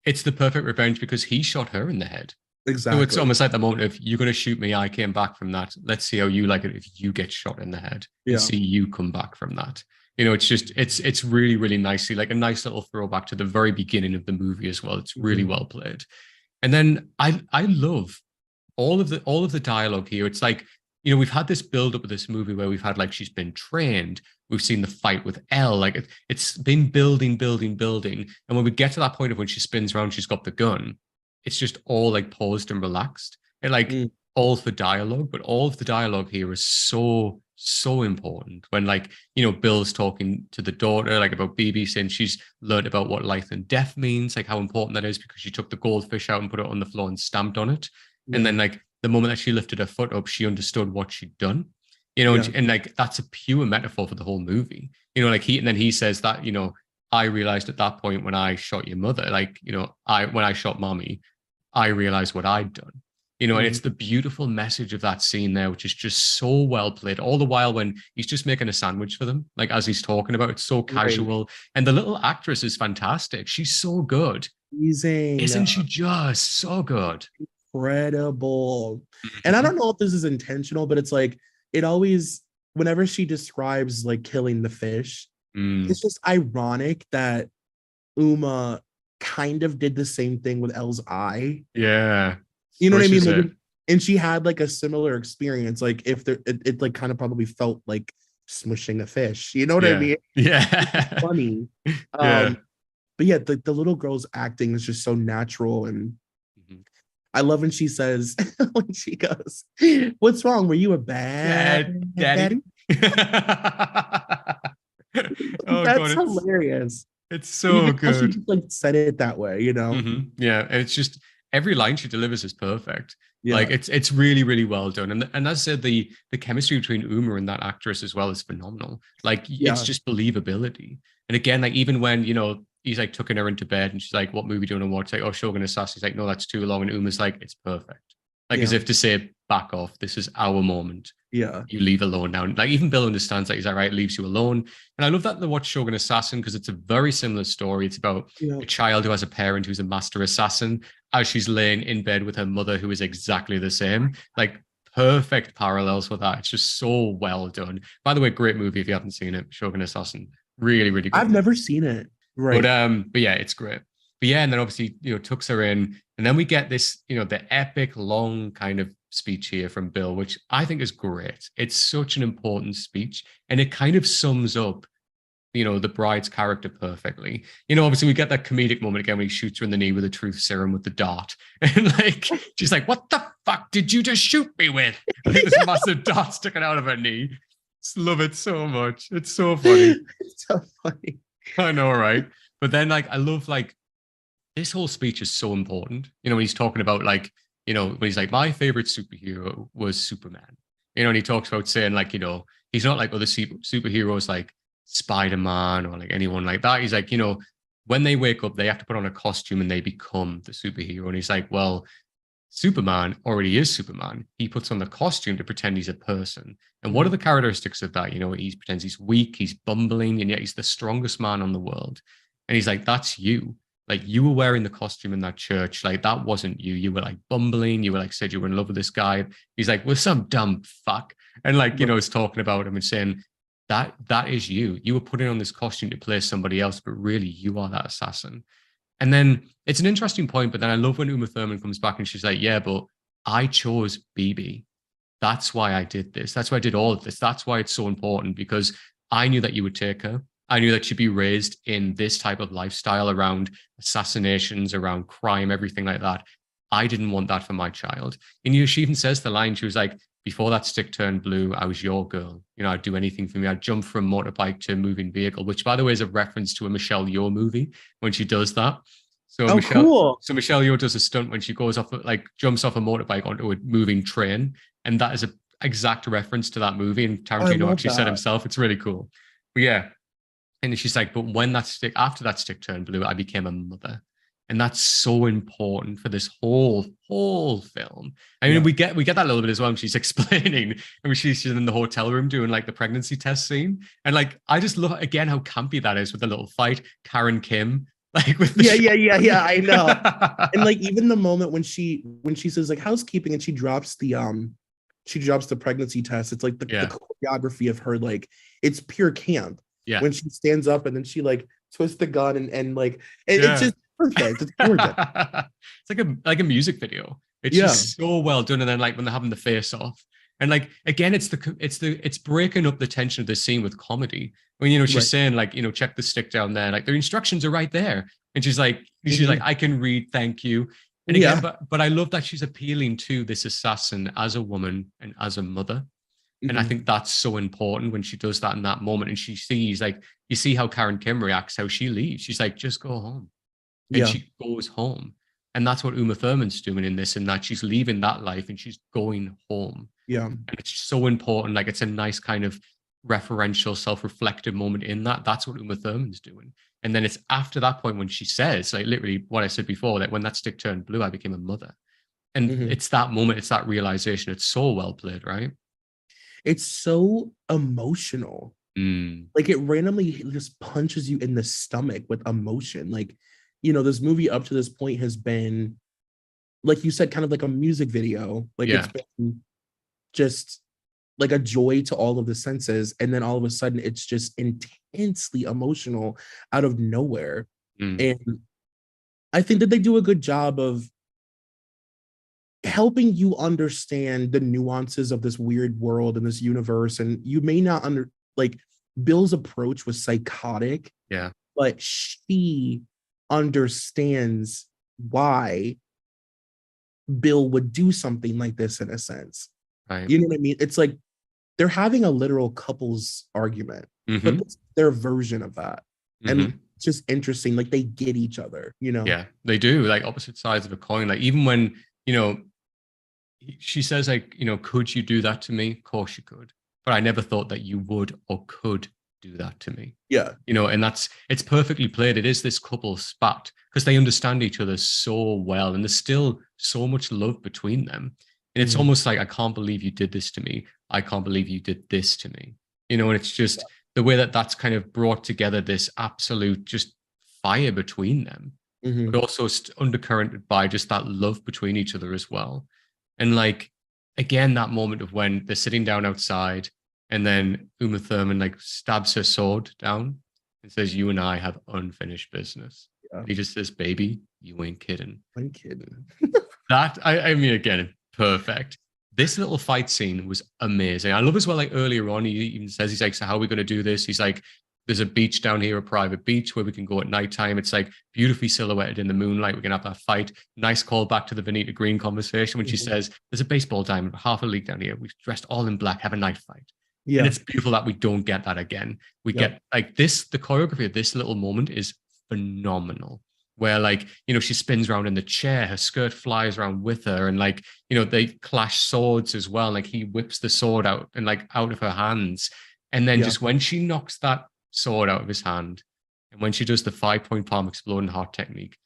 S1: it's the perfect revenge because he shot her in the head.
S2: Exactly.
S1: So it's almost like the moment of, you're going to shoot me, I came back from that. Let's see how you like it if you get shot in the head and see you come back from that. It's just, it's really, really nicely, like a nice little throwback to the very beginning of the movie as well. It's really well played. And then I love all of the dialogue here. It's like, we've had this build up of this movie where we've had like, she's been trained. We've seen the fight with Elle. Like it's been building. And when we get to that point of when she spins around, she's got the gun. It's just all like paused and relaxed. And like all for dialogue, but all of the dialogue here is so important. When like, Bill's talking to the daughter, like about Bibi, saying she's learned about what life and death means, like how important that is because she took the goldfish out and put it on the floor and stamped on it. And then like the moment that she lifted her foot up, she understood what she'd done, and like, that's a pure metaphor for the whole movie, like he says that, I realized at that point when I shot your mother, like, when I shot mommy, I realized what I'd done, and it's the beautiful message of that scene there, which is just so well played all the while when he's just making a sandwich for them. Like as he's talking about, it's so casual. And the little actress is fantastic. She's so good.
S2: Amazing.
S1: Isn't she just so good?
S2: Incredible. And I don't know if this is intentional, but it's like, it always, whenever she describes like killing the fish, it's just ironic that Uma kind of did the same thing with Elle's eye.
S1: Yeah.
S2: You know what I mean? Like, and she had like a similar experience. Like if it like kind of probably felt like smushing a fish. You know what I mean?
S1: Yeah.
S2: It's funny.
S1: Yeah.
S2: But yeah, the little girl's acting is just so natural. And I love when she says, when she goes, "What's wrong? Were you a bad daddy?"
S1: Oh,
S2: that's God, hilarious.
S1: It's so good.
S2: She just like said it that way,
S1: Yeah, and it's just every line she delivers is perfect.
S2: Yeah.
S1: Like it's really, really well done. And as I said, the chemistry between Uma and that actress as well is phenomenal. Like it's just believability. And again, like even when he's like tucking her into bed and she's like, "What movie do you want to watch?" Like, "Oh, Shogun Assassin." He's like, "No, that's too long." And Uma's like, "It's perfect." Like as if to say, "Back off. This is our moment.
S2: Yeah.
S1: You leave alone now." Like even Bill understands that. He's like, "Right," leaves you alone. And I love that they watch Shogun Assassin because it's a very similar story. It's about a child who has a parent who's a master assassin as she's laying in bed with her mother, who is exactly the same. Like perfect parallels with that. It's just so well done. By the way, great movie if you haven't seen it, Shogun Assassin. Really, really good.
S2: I've never seen it. Right.
S1: But yeah, it's great. But yeah, and then obviously, tucks her in. And then we get this, the epic long kind of speech here from Bill, which I think is great. It's such an important speech. And it kind of sums up, the bride's character perfectly. Obviously we get that comedic moment again when he shoots her in the knee with a truth serum with the dart. And like, she's like, "What the fuck did you just shoot me with?" Like this massive dart sticking out of her knee. Just love it so much. It's so funny.
S2: It's so funny.
S1: I know, right? But then, like, I love, like, this whole speech is so important. When he's talking about, like, when he's like, "My favorite superhero was Superman." And he talks about saying, like, he's not like other superheroes like Spider-Man or like anyone like that. He's like, when they wake up, they have to put on a costume and they become the superhero. And he's like, well, Superman already is Superman. He puts on the costume to pretend he's a person. And what are
S2: Mhm.
S1: the characteristics of that? You know, he pretends he's weak, he's bumbling, and yet he's the strongest man on the world. And he's like, that's you. Like, you were wearing the costume in that church. Like, that wasn't you. You were like bumbling. You were like, said you were in love with this guy. He's like, well, some dumb fuck. And like, you know, is talking about him and saying, that is you. You were putting on this costume to play somebody else, but really you are that assassin. And then it's an interesting point, but then I love when Uma Thurman comes back and she's like, yeah, but I chose BB. That's why I did this. That's why I did all of this. That's why it's so important, because I knew that you would take her. I knew that she'd be raised in this type of lifestyle around assassinations, around crime, everything like that. I didn't want that for my child. And you know, she even says the line, she was like, before that stick turned blue, I was your girl. You know, I'd do anything for me. I'd jump from motorbike to moving vehicle, which by the way is a reference to a Michelle Yeoh movie when she does that. So
S2: Oh, cool.
S1: Michelle Yeoh does a stunt when she goes off, like jumps off a motorbike onto a moving train, and that is a exact reference to that movie. And
S2: I
S1: Tarantino
S2: love
S1: actually said
S2: that.
S1: himself, it's really cool. But yeah, and she's like, but when that stick, after that stick turned blue, I became a mother. And that's so important for this whole film. I mean,
S2: Yeah.
S1: we get that a little bit as well when she's explaining, and she's in the hotel room doing like the pregnancy test scene. And like I just love again how campy that is with the little fight. Karen Kim, like with the
S2: Yeah. I know. And
S1: shotgun.
S2: like even the moment when she says like housekeeping and she drops the pregnancy test, it's like the
S1: Yeah.
S2: choreography of her, like it's pure camp
S1: Yeah.
S2: when she stands up and then she like twists the gun and like it's
S1: Yeah.
S2: just perfect. It's gorgeous.
S1: It's like a music video. It's
S2: Yeah.
S1: just so well done. And then like when they're having the face off, and like again, it's breaking up the tension of the scene with comedy. When you know she's
S2: Right.
S1: saying like you know check the stick down there, like their instructions are right there, and she's like
S2: Mhm.
S1: I can read, thank you. And again,
S2: Yeah.
S1: but I love that she's appealing to this assassin as a woman and as a mother. And I
S2: Mhm.
S1: think that's so important when she does that in that moment. And she sees, like, you see how Karen Kim reacts, how she leaves. She's like, just go home. And
S2: Yeah.
S1: she goes home. And that's what Uma Thurman's doing in this, in that she's leaving that life and she's going home.
S2: Yeah.
S1: And it's so important. Like, it's a nice kind of referential, self reflective moment in that. That's what Uma Thurman's doing. And then it's after that point when she says, like, literally what I said before, that when that stick turned blue, I became a mother. And
S2: Mhm.
S1: it's that moment, it's that realization. It's so well played, right?
S2: It's so emotional.
S1: Mm,
S2: Like it randomly just punches you in the stomach with emotion. Like, this movie up to this point has been, like you said, kind of like a music video. Like it's
S1: yeah.
S2: been just like a joy to all of the senses. And then all of a sudden it's just intensely emotional out of nowhere.
S1: Mm,
S2: And I think that they do a good job of helping you understand the nuances of this weird world and this universe. And you may not like Bill's approach was psychotic,
S1: yeah.
S2: but she understands why Bill would do something like this in a sense.
S1: Right.
S2: You know what I mean? It's like they're having a literal couples argument, but
S1: Mm-hmm.
S2: it's their version of that. And
S1: Mm-hmm.
S2: it's just interesting. Like they get each other.
S1: Yeah, they do. Like opposite sides of a coin. Like even when, you know, she says like, you know, could you do that to me? Of course you could. But I never thought that you would or could do that to me.
S2: Yeah.
S1: You know, and it's perfectly played. It is this couple spat because they understand each other so well and there's still so much love between them. And it's
S2: Mhm.
S1: almost like, I can't believe you did this to me. I can't believe you did this to me. You know, and it's just the way that that's kind of brought together this absolute just fire between them, but
S2: Mhm.
S1: also undercurrented by just that love between each other as well. And like, again, that moment of when they're sitting down outside and then Uma Thurman like stabs her sword down and says, you and I have unfinished business.
S2: Yeah.
S1: And he just says, baby, you ain't kidding.
S2: I'm kidding.
S1: I mean, again, perfect. This little fight scene was amazing. I love as well, like earlier on, he even says, he's like, so how are we going to do this? He's like, there's a beach down here, a private beach where we can go at nighttime. It's like beautifully silhouetted in the moonlight. We can have that fight. Nice call back to the Vanita Green conversation when she
S2: Mhm.
S1: says, there's a baseball diamond, half a league down here. We've dressed all in black, have a night fight. And
S2: Yeah.
S1: it's beautiful that we don't get that again. We
S2: Yep.
S1: get like this, the choreography of this little moment is phenomenal. Where like, you know, she spins around in the chair, her skirt flies around with her, and like, you know, they clash swords as well. Like he whips the sword out and like out of her hands. And then
S2: Yeah.
S1: just when she knocks that sword out of his hand, and when she does the 5 point palm exploding heart technique,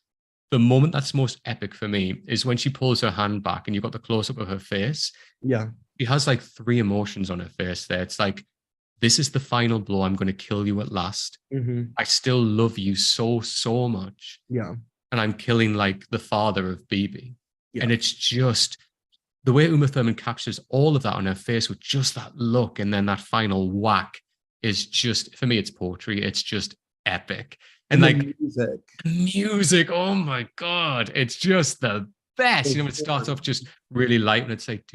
S1: the moment that's most epic for me is when she pulls her hand back and you've got the close up of her face.
S2: Yeah.
S1: She has like three emotions on her face there. It's like, this is the final blow. I'm going to kill you at last.
S2: Mm-hmm.
S1: I still love you so, so much.
S2: Yeah.
S1: And I'm killing like the father of BB.
S2: Yeah.
S1: And it's just the way Uma Thurman captures all of that on her face with just that look. And then that final whack is just, for me, it's poetry. It's just epic. And
S2: And the
S1: like
S2: music.
S1: music, oh my God, it's just the best. You know, it starts off just really light and it's like,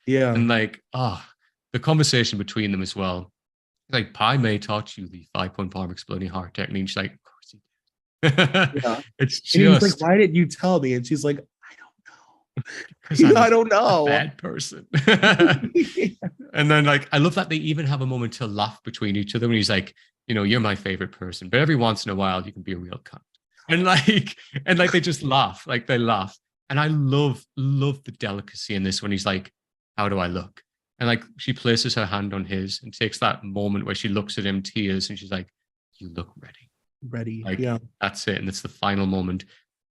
S2: Yeah.
S1: and like, the conversation between them as well. Like, Pi Mei taught you the 5-point palm exploding heart technique. She's like, of course he did.
S2: Yeah.
S1: It's
S2: And he's like,
S1: just
S2: why didn't you tell me? And she's like, I don't
S1: because
S2: know.
S1: I'm
S2: I don't
S1: a
S2: know.
S1: bad person. And then like I love that they even have a moment to laugh between each other when he's like, you're my favorite person, but every once in a while you can be a real cunt. And like they just laugh, like they laugh. And I love the delicacy in this when he's like, how do I look? And like she places her hand on his and takes that moment where she looks at him, tears, and she's like, you look ready.
S2: Ready.
S1: Like
S2: Yeah.
S1: that's it. And it's the final moment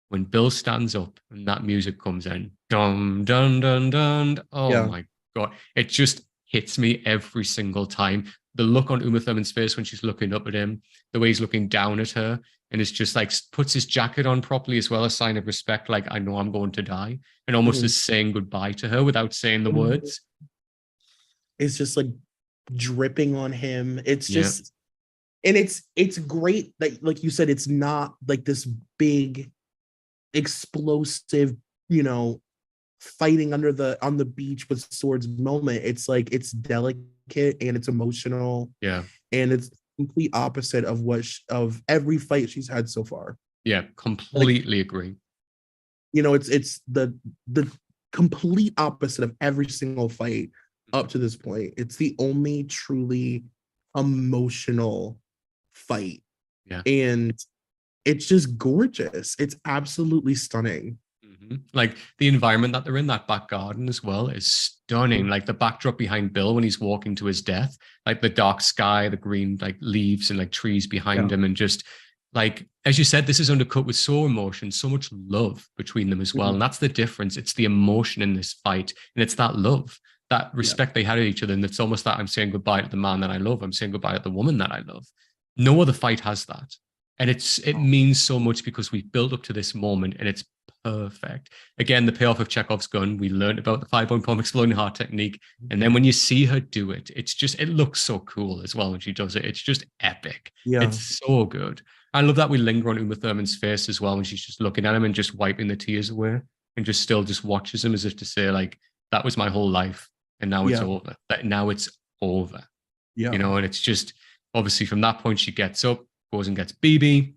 S1: when Bill stands up and that music comes in. Dun dun dun dun. Oh
S2: Yeah.
S1: my God. It just hits me every single time. The look on Uma Thurman's face when she's looking up at him, the way he's looking down at her, and it's just like puts his jacket on properly as well, a sign of respect, like I know I'm going to die, and almost
S2: Mhm.
S1: is saying goodbye to her without saying the words.
S2: It's just like dripping on him. It's
S1: Yeah.
S2: just, and it's great that, like you said, it's not like this big explosive, fighting on the beach with swords moment. It's like it's delicate and it's emotional.
S1: Yeah.
S2: And it's complete opposite of of every fight she's had so far.
S1: Yeah, completely agree.
S2: It's the complete opposite of every single fight up to this point. It's the only truly emotional fight.
S1: Yeah.
S2: And it's just gorgeous. It's absolutely stunning.
S1: Like the environment that they're in, that back garden as well, is stunning.
S2: Mhm.
S1: Like the backdrop behind Bill when he's walking to his death, like the dark sky, the green like leaves and like trees behind him, and just like as you said, this is undercut with so emotion, so much love between them as well. And that's the difference. It's the emotion in this fight, and it's that love, that respect they had at each other. And it's almost that I'm saying goodbye to the man that I love. I'm saying goodbye to the woman that I love. No other fight has that. And it means so much because we've built up to this moment and it's perfect. Again, the payoff of Chekhov's gun, we learned about the 5-point palm exploding heart technique. And then when you see her do it, it looks so cool as well when she does it. It's just epic.
S2: Yeah.
S1: It's so good. I love that we linger on Uma Thurman's face as well when she's just looking at him and just wiping the tears away and just still just watches him as if to say, like, that was my whole life. And now it's over. Now it's over.
S2: Yeah.
S1: And it's just obviously from that point she gets up, goes and gets BB,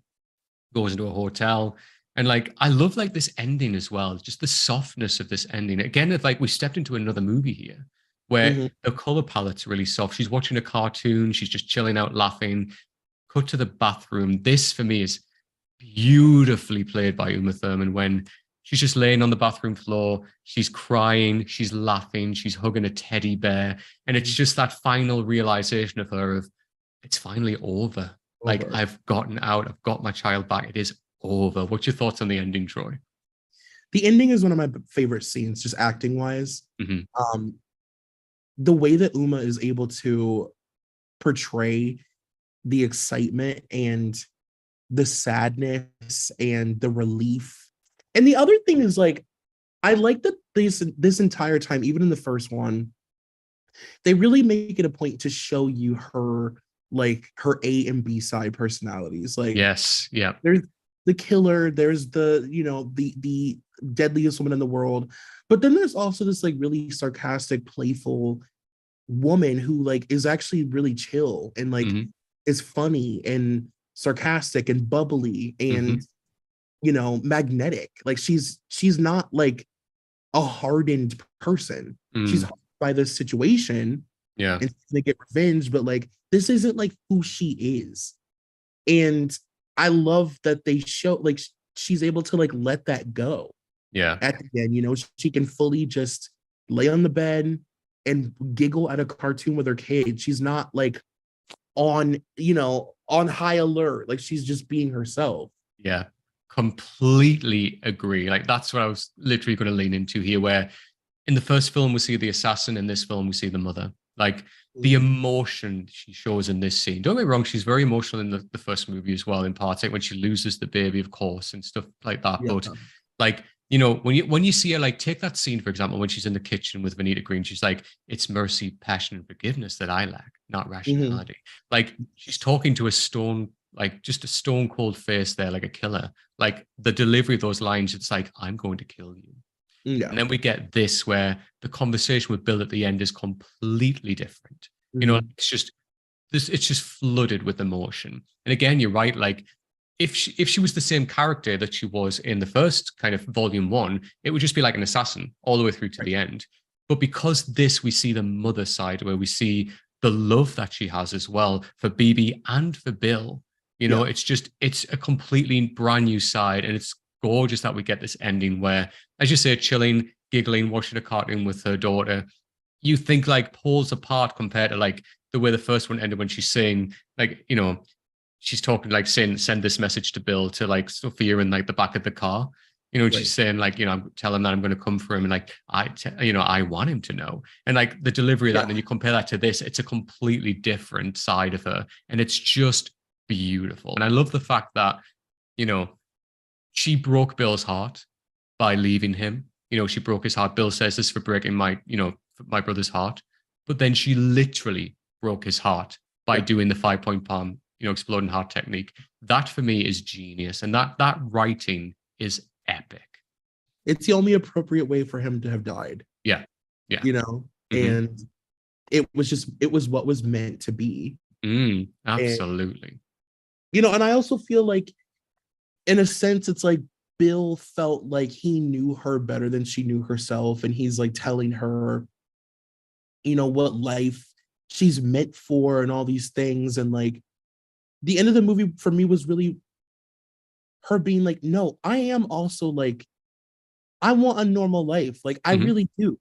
S1: goes into a hotel. And like, I love like this ending as well, just the softness of this ending. Again, it's like we stepped into another movie here where the color palette's really soft. She's watching a cartoon, she's just chilling out, laughing. Cut to the bathroom. This for me is beautifully played by Uma Thurman when she's just laying on the bathroom floor. She's crying, she's laughing, she's hugging a teddy bear. And it's just that final realization of her of it's finally over. Like I've gotten out, I've got my child back. It is over. What's your thoughts on the ending, Troy?
S2: The ending is one of my favorite scenes, just acting wise. The way that Uma is able to portray the excitement and the sadness and the relief. And the other thing is like, I like that this entire time, even in the first one, they really make it a point to show you her A and B side personalities. Like,
S1: yes, yeah.
S2: There's the killer, there's the the deadliest woman in the world, but then there's also this like really sarcastic, playful woman who like is actually really chill and like is funny and sarcastic and bubbly and magnetic. Like she's not like a hardened person. She's hardened by this situation and they get revenge, but like this isn't like who she is. And I love that they show like she's able to like let that go at the end. She can fully just lay on the bed and giggle at a cartoon with her kid. She's not like on high alert. Like she's just being herself.
S1: Yeah, completely agree. Like that's what I was literally going to lean into here, where in the first film we see the assassin, in this film we see the mother. Like the emotion she shows in this scene. Don't get me wrong, she's very emotional in the first movie as well, in parts, like when she loses the baby, of course, and stuff like that.
S2: Yeah.
S1: But like, you know, when you see her, like, take that scene, for example, when she's in the kitchen with Vanita Green, she's like, it's mercy, passion, and forgiveness that I lack, not rationality. Like she's talking to a stone, like just a stone cold face there, like a killer. Like the delivery of those lines, it's like, I'm going to kill you.
S2: Yeah.
S1: And then we get this where the conversation with Bill at the end is completely different. You know, it's just this, it's just flooded with emotion. And again, you're right. Like if she was the same character that she was in the first kind of volume one, it would just be like an assassin all the way through to the end. But because this, we see the mother side where we see the love that she has as well for BB and for Bill. You know, it's a completely brand new side, and it's gorgeous that we get this ending where, as you say, chilling, giggling, watching a cartoon with her daughter. You think like poles apart compared to like the way the first one ended when she's saying, like, you know, she's talking like saying, send this message to Bill, to like Sophia in like the back of the car. You know, she's saying like, you know, I'm telling him that I'm going to come for him, and like you know, I want him to know. And like the delivery of that, and then you compare that to this, it's a completely different side of her, and it's just beautiful. And I love the fact that, you know, she broke Bill's heart by leaving him. You know, she broke his heart. Bill says this for breaking my, you know, my brother's heart. But then she literally broke his heart by doing the 5-point palm, you know, exploding heart technique. That for me is genius. And that writing is epic.
S2: It's the only appropriate way for him to have died.
S1: Yeah. Yeah.
S2: You know, and it was what was meant to be.
S1: Absolutely.
S2: And, you know, and I also feel like, in a sense, it's like Bill felt like he knew her better than she knew herself. And he's like telling her, you know, what life she's meant for and all these things. And like the end of the movie for me was really her being like, no, I am also like, I want a normal life. Like I really do.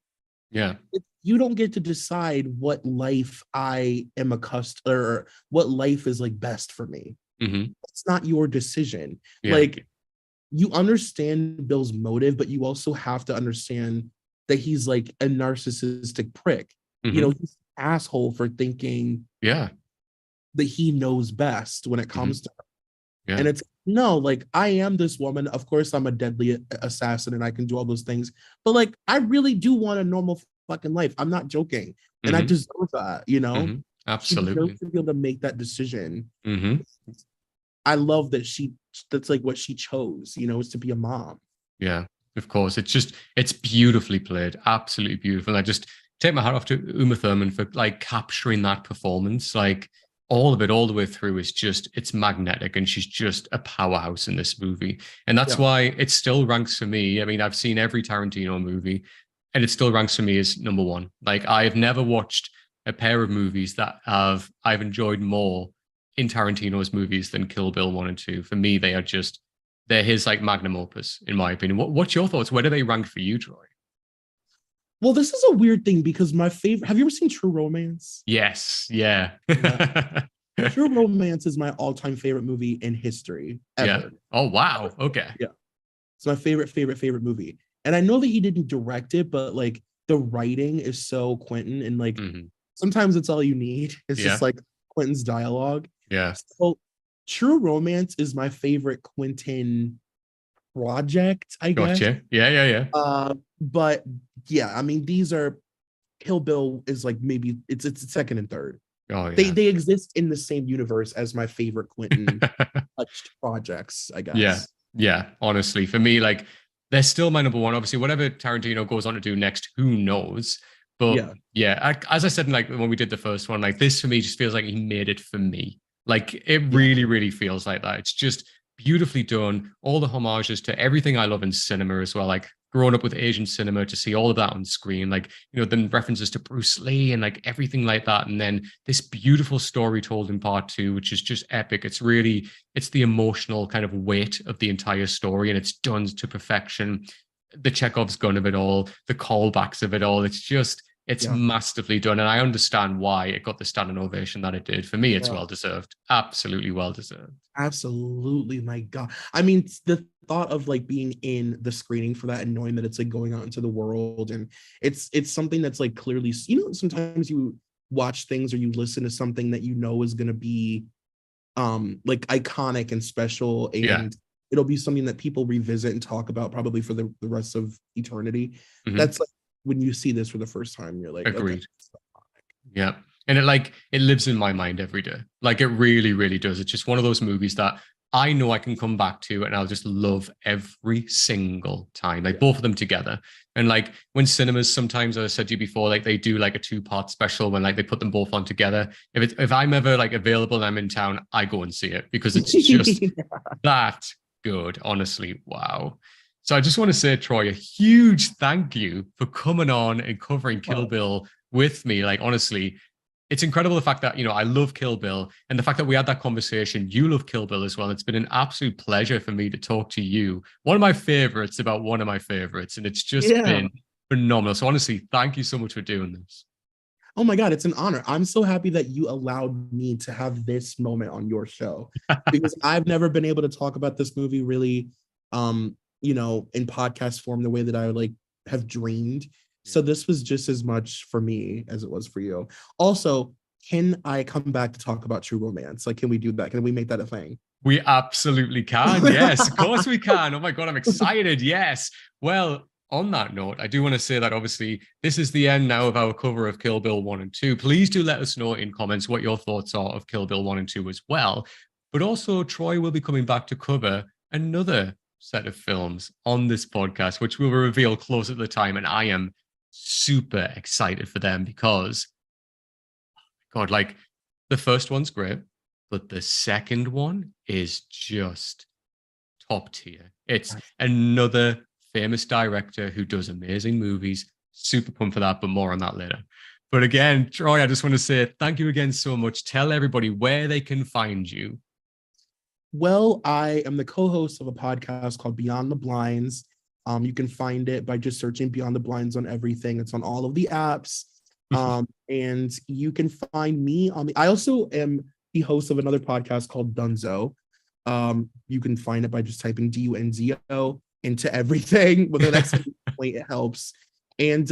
S1: Yeah.
S2: You don't get to decide what life I am accustomed, or what life is like best for me. It's not your decision. Like you understand Bill's motive, but you also have to understand that he's like a narcissistic prick. You know, he's an asshole for thinking that he knows best when it comes to her. And it's no, like I am this woman. Of course, I'm a deadly assassin and I can do all those things. But like, I really do want a normal fucking life. I'm not joking. And I deserve that, you know?
S1: Absolutely.
S2: She deserves to be able to make that decision. I love that that's like what she chose, you know, is to be a mom.
S1: Yeah, of course. It's beautifully played. Absolutely beautiful. And I just take my hat off to Uma Thurman for like capturing that performance. Like all of it, all the way through, is just, it's magnetic, and she's just a powerhouse in this movie. And that's why it still ranks for me. I mean, I've seen every Tarantino movie, and it still ranks for me as number one. Like I've never watched a pair of movies that I've enjoyed more in Tarantino's movies than Kill Bill 1 and 2. For me, they're his like magnum opus, in my opinion. What's your thoughts? Where do they rank for you, Troy?
S2: Well, this is a weird thing because my favorite, have you ever seen True Romance?
S1: Yes. Yeah.
S2: True Romance is my all-time favorite movie in history ever.
S1: Oh, wow. Okay.
S2: Yeah. It's my favorite movie. And I know that he didn't direct it, but like the writing is so Quentin, and like sometimes it's all you need. It's just like Quentin's dialogue.
S1: Yeah.
S2: So True Romance is my favorite Quentin project, I guess.
S1: Gotcha. Yeah.
S2: But yeah, I mean, these are, Kill Bill is like maybe it's second and third.
S1: Oh yeah.
S2: They exist in the same universe as my favorite Quentin touched projects, I guess.
S1: Yeah. Honestly, for me, like they're still my number one. Obviously, whatever Tarantino goes on to do next, who knows? But as I said, like when we did the first one, like this for me just feels like he made it for me. Like it really, really feels like that. It's just beautifully done. All the homages to everything I love in cinema as well. Like growing up with Asian cinema, to see all of that on screen, like, you know, the references to Bruce Lee and like everything like that. And then this beautiful story told in part two, which is just epic. It's the emotional kind of weight of the entire story, and it's done to perfection. The Chekhov's gun of it all, the callbacks of it all. It's It's
S2: Yeah.
S1: masterfully done, and I understand why it got the standing ovation that it did. For me, it's
S2: Yeah.
S1: well deserved, absolutely well deserved.
S2: Absolutely, my God. I mean, the thought of like being in the screening for that and knowing that it's like going out into the world, and it's something that's like clearly, sometimes you watch things or you listen to something that you know is going to be like iconic and special,
S1: Yeah.
S2: and it'll be something that people revisit and talk about probably for the rest of eternity.
S1: Mhm.
S2: That's like when you see this for the first time, you're like, okay.
S1: Agreed. Yeah. And it lives in my mind every day. Like it really, really does. It's just one of those movies that I know I can come back to and I'll just love every single time. Like
S2: Yeah.
S1: both of them together. And like when cinemas sometimes, as I said to you before, like they do like a 2-part special when like they put them both on together. If I'm ever like available and I'm in town, I go and see it because it's just that good. Honestly, wow. So I just want to say, Troy, a huge thank you for coming on and covering Kill Bill with me. Like honestly, it's incredible the fact that, I love Kill Bill, and the fact that we had that conversation. You love Kill Bill as well. It's been an absolute pleasure for me to talk to you. One of my favorites about one of my favorites, and it's just
S2: Yeah.
S1: been phenomenal. So honestly, thank you so much for doing this.
S2: Oh my God, it's an honor. I'm so happy that you allowed me to have this moment on your show, because I've never been able to talk about this movie really, in podcast form the way that I like have dreamed. So this was just as much for me as it was for you. Also, can I come back to talk about True Romance? Like, can we do that? Can we make that a thing?
S1: We absolutely can. Yes, of course we can. Oh my God, I'm excited. Yes. Well, on that note, I do want to say that obviously this is the end now of our cover of Kill Bill 1 and 2. Please do let us know in comments what your thoughts are of Kill Bill 1 and 2 as well. But also, Troy will be coming back to cover another set of films on this podcast, which we will reveal closer to the time. And I am super excited for them because, God, like the first one's great, but the second one is just top tier. It's another famous director who does amazing movies. Super pumped for that, but more on that later. But again, Troy, I just want to say thank you again so much. Tell everybody where they can find you.
S2: Well, I am the co-host of a podcast called Beyond the Blinds. You can find it by just searching Beyond the Blinds on everything. It's on all of the apps. And you can find me I also am the host of another podcast called Dunzo. You can find it by just typing DUNZO into everything. With an exclamation point, it helps. And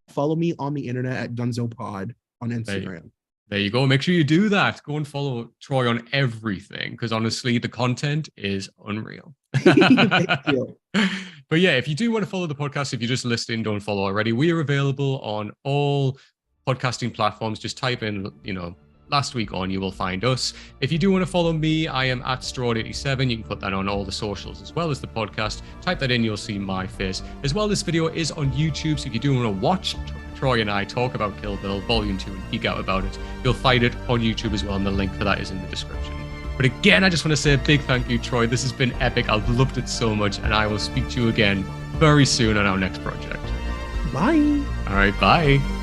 S2: follow me on the internet at Dunzo Pod on Instagram.
S1: There you go. Make sure you do that. Go and follow Troy on everything, because honestly, the content is unreal.
S2: Thank you.
S1: But yeah, if you do want to follow the podcast, if you're just listening, don't follow already. We are available on all podcasting platforms. Just type in, last week on, you will find us. If you do want to follow me, I am at Straw87. You can put that on all the socials as well as the podcast. Type that in, you'll see my face. As well, this video is on YouTube, so if you do want to watch Troy and I talk about Kill Bill Volume 2 and geek out about it, you'll find it on YouTube as well, and the link for that is in the description. But again, I just want to say a big thank you, Troy. This has been epic. I've loved it so much, and I will speak to you again very soon on our next project.
S2: Bye.
S1: All right, bye.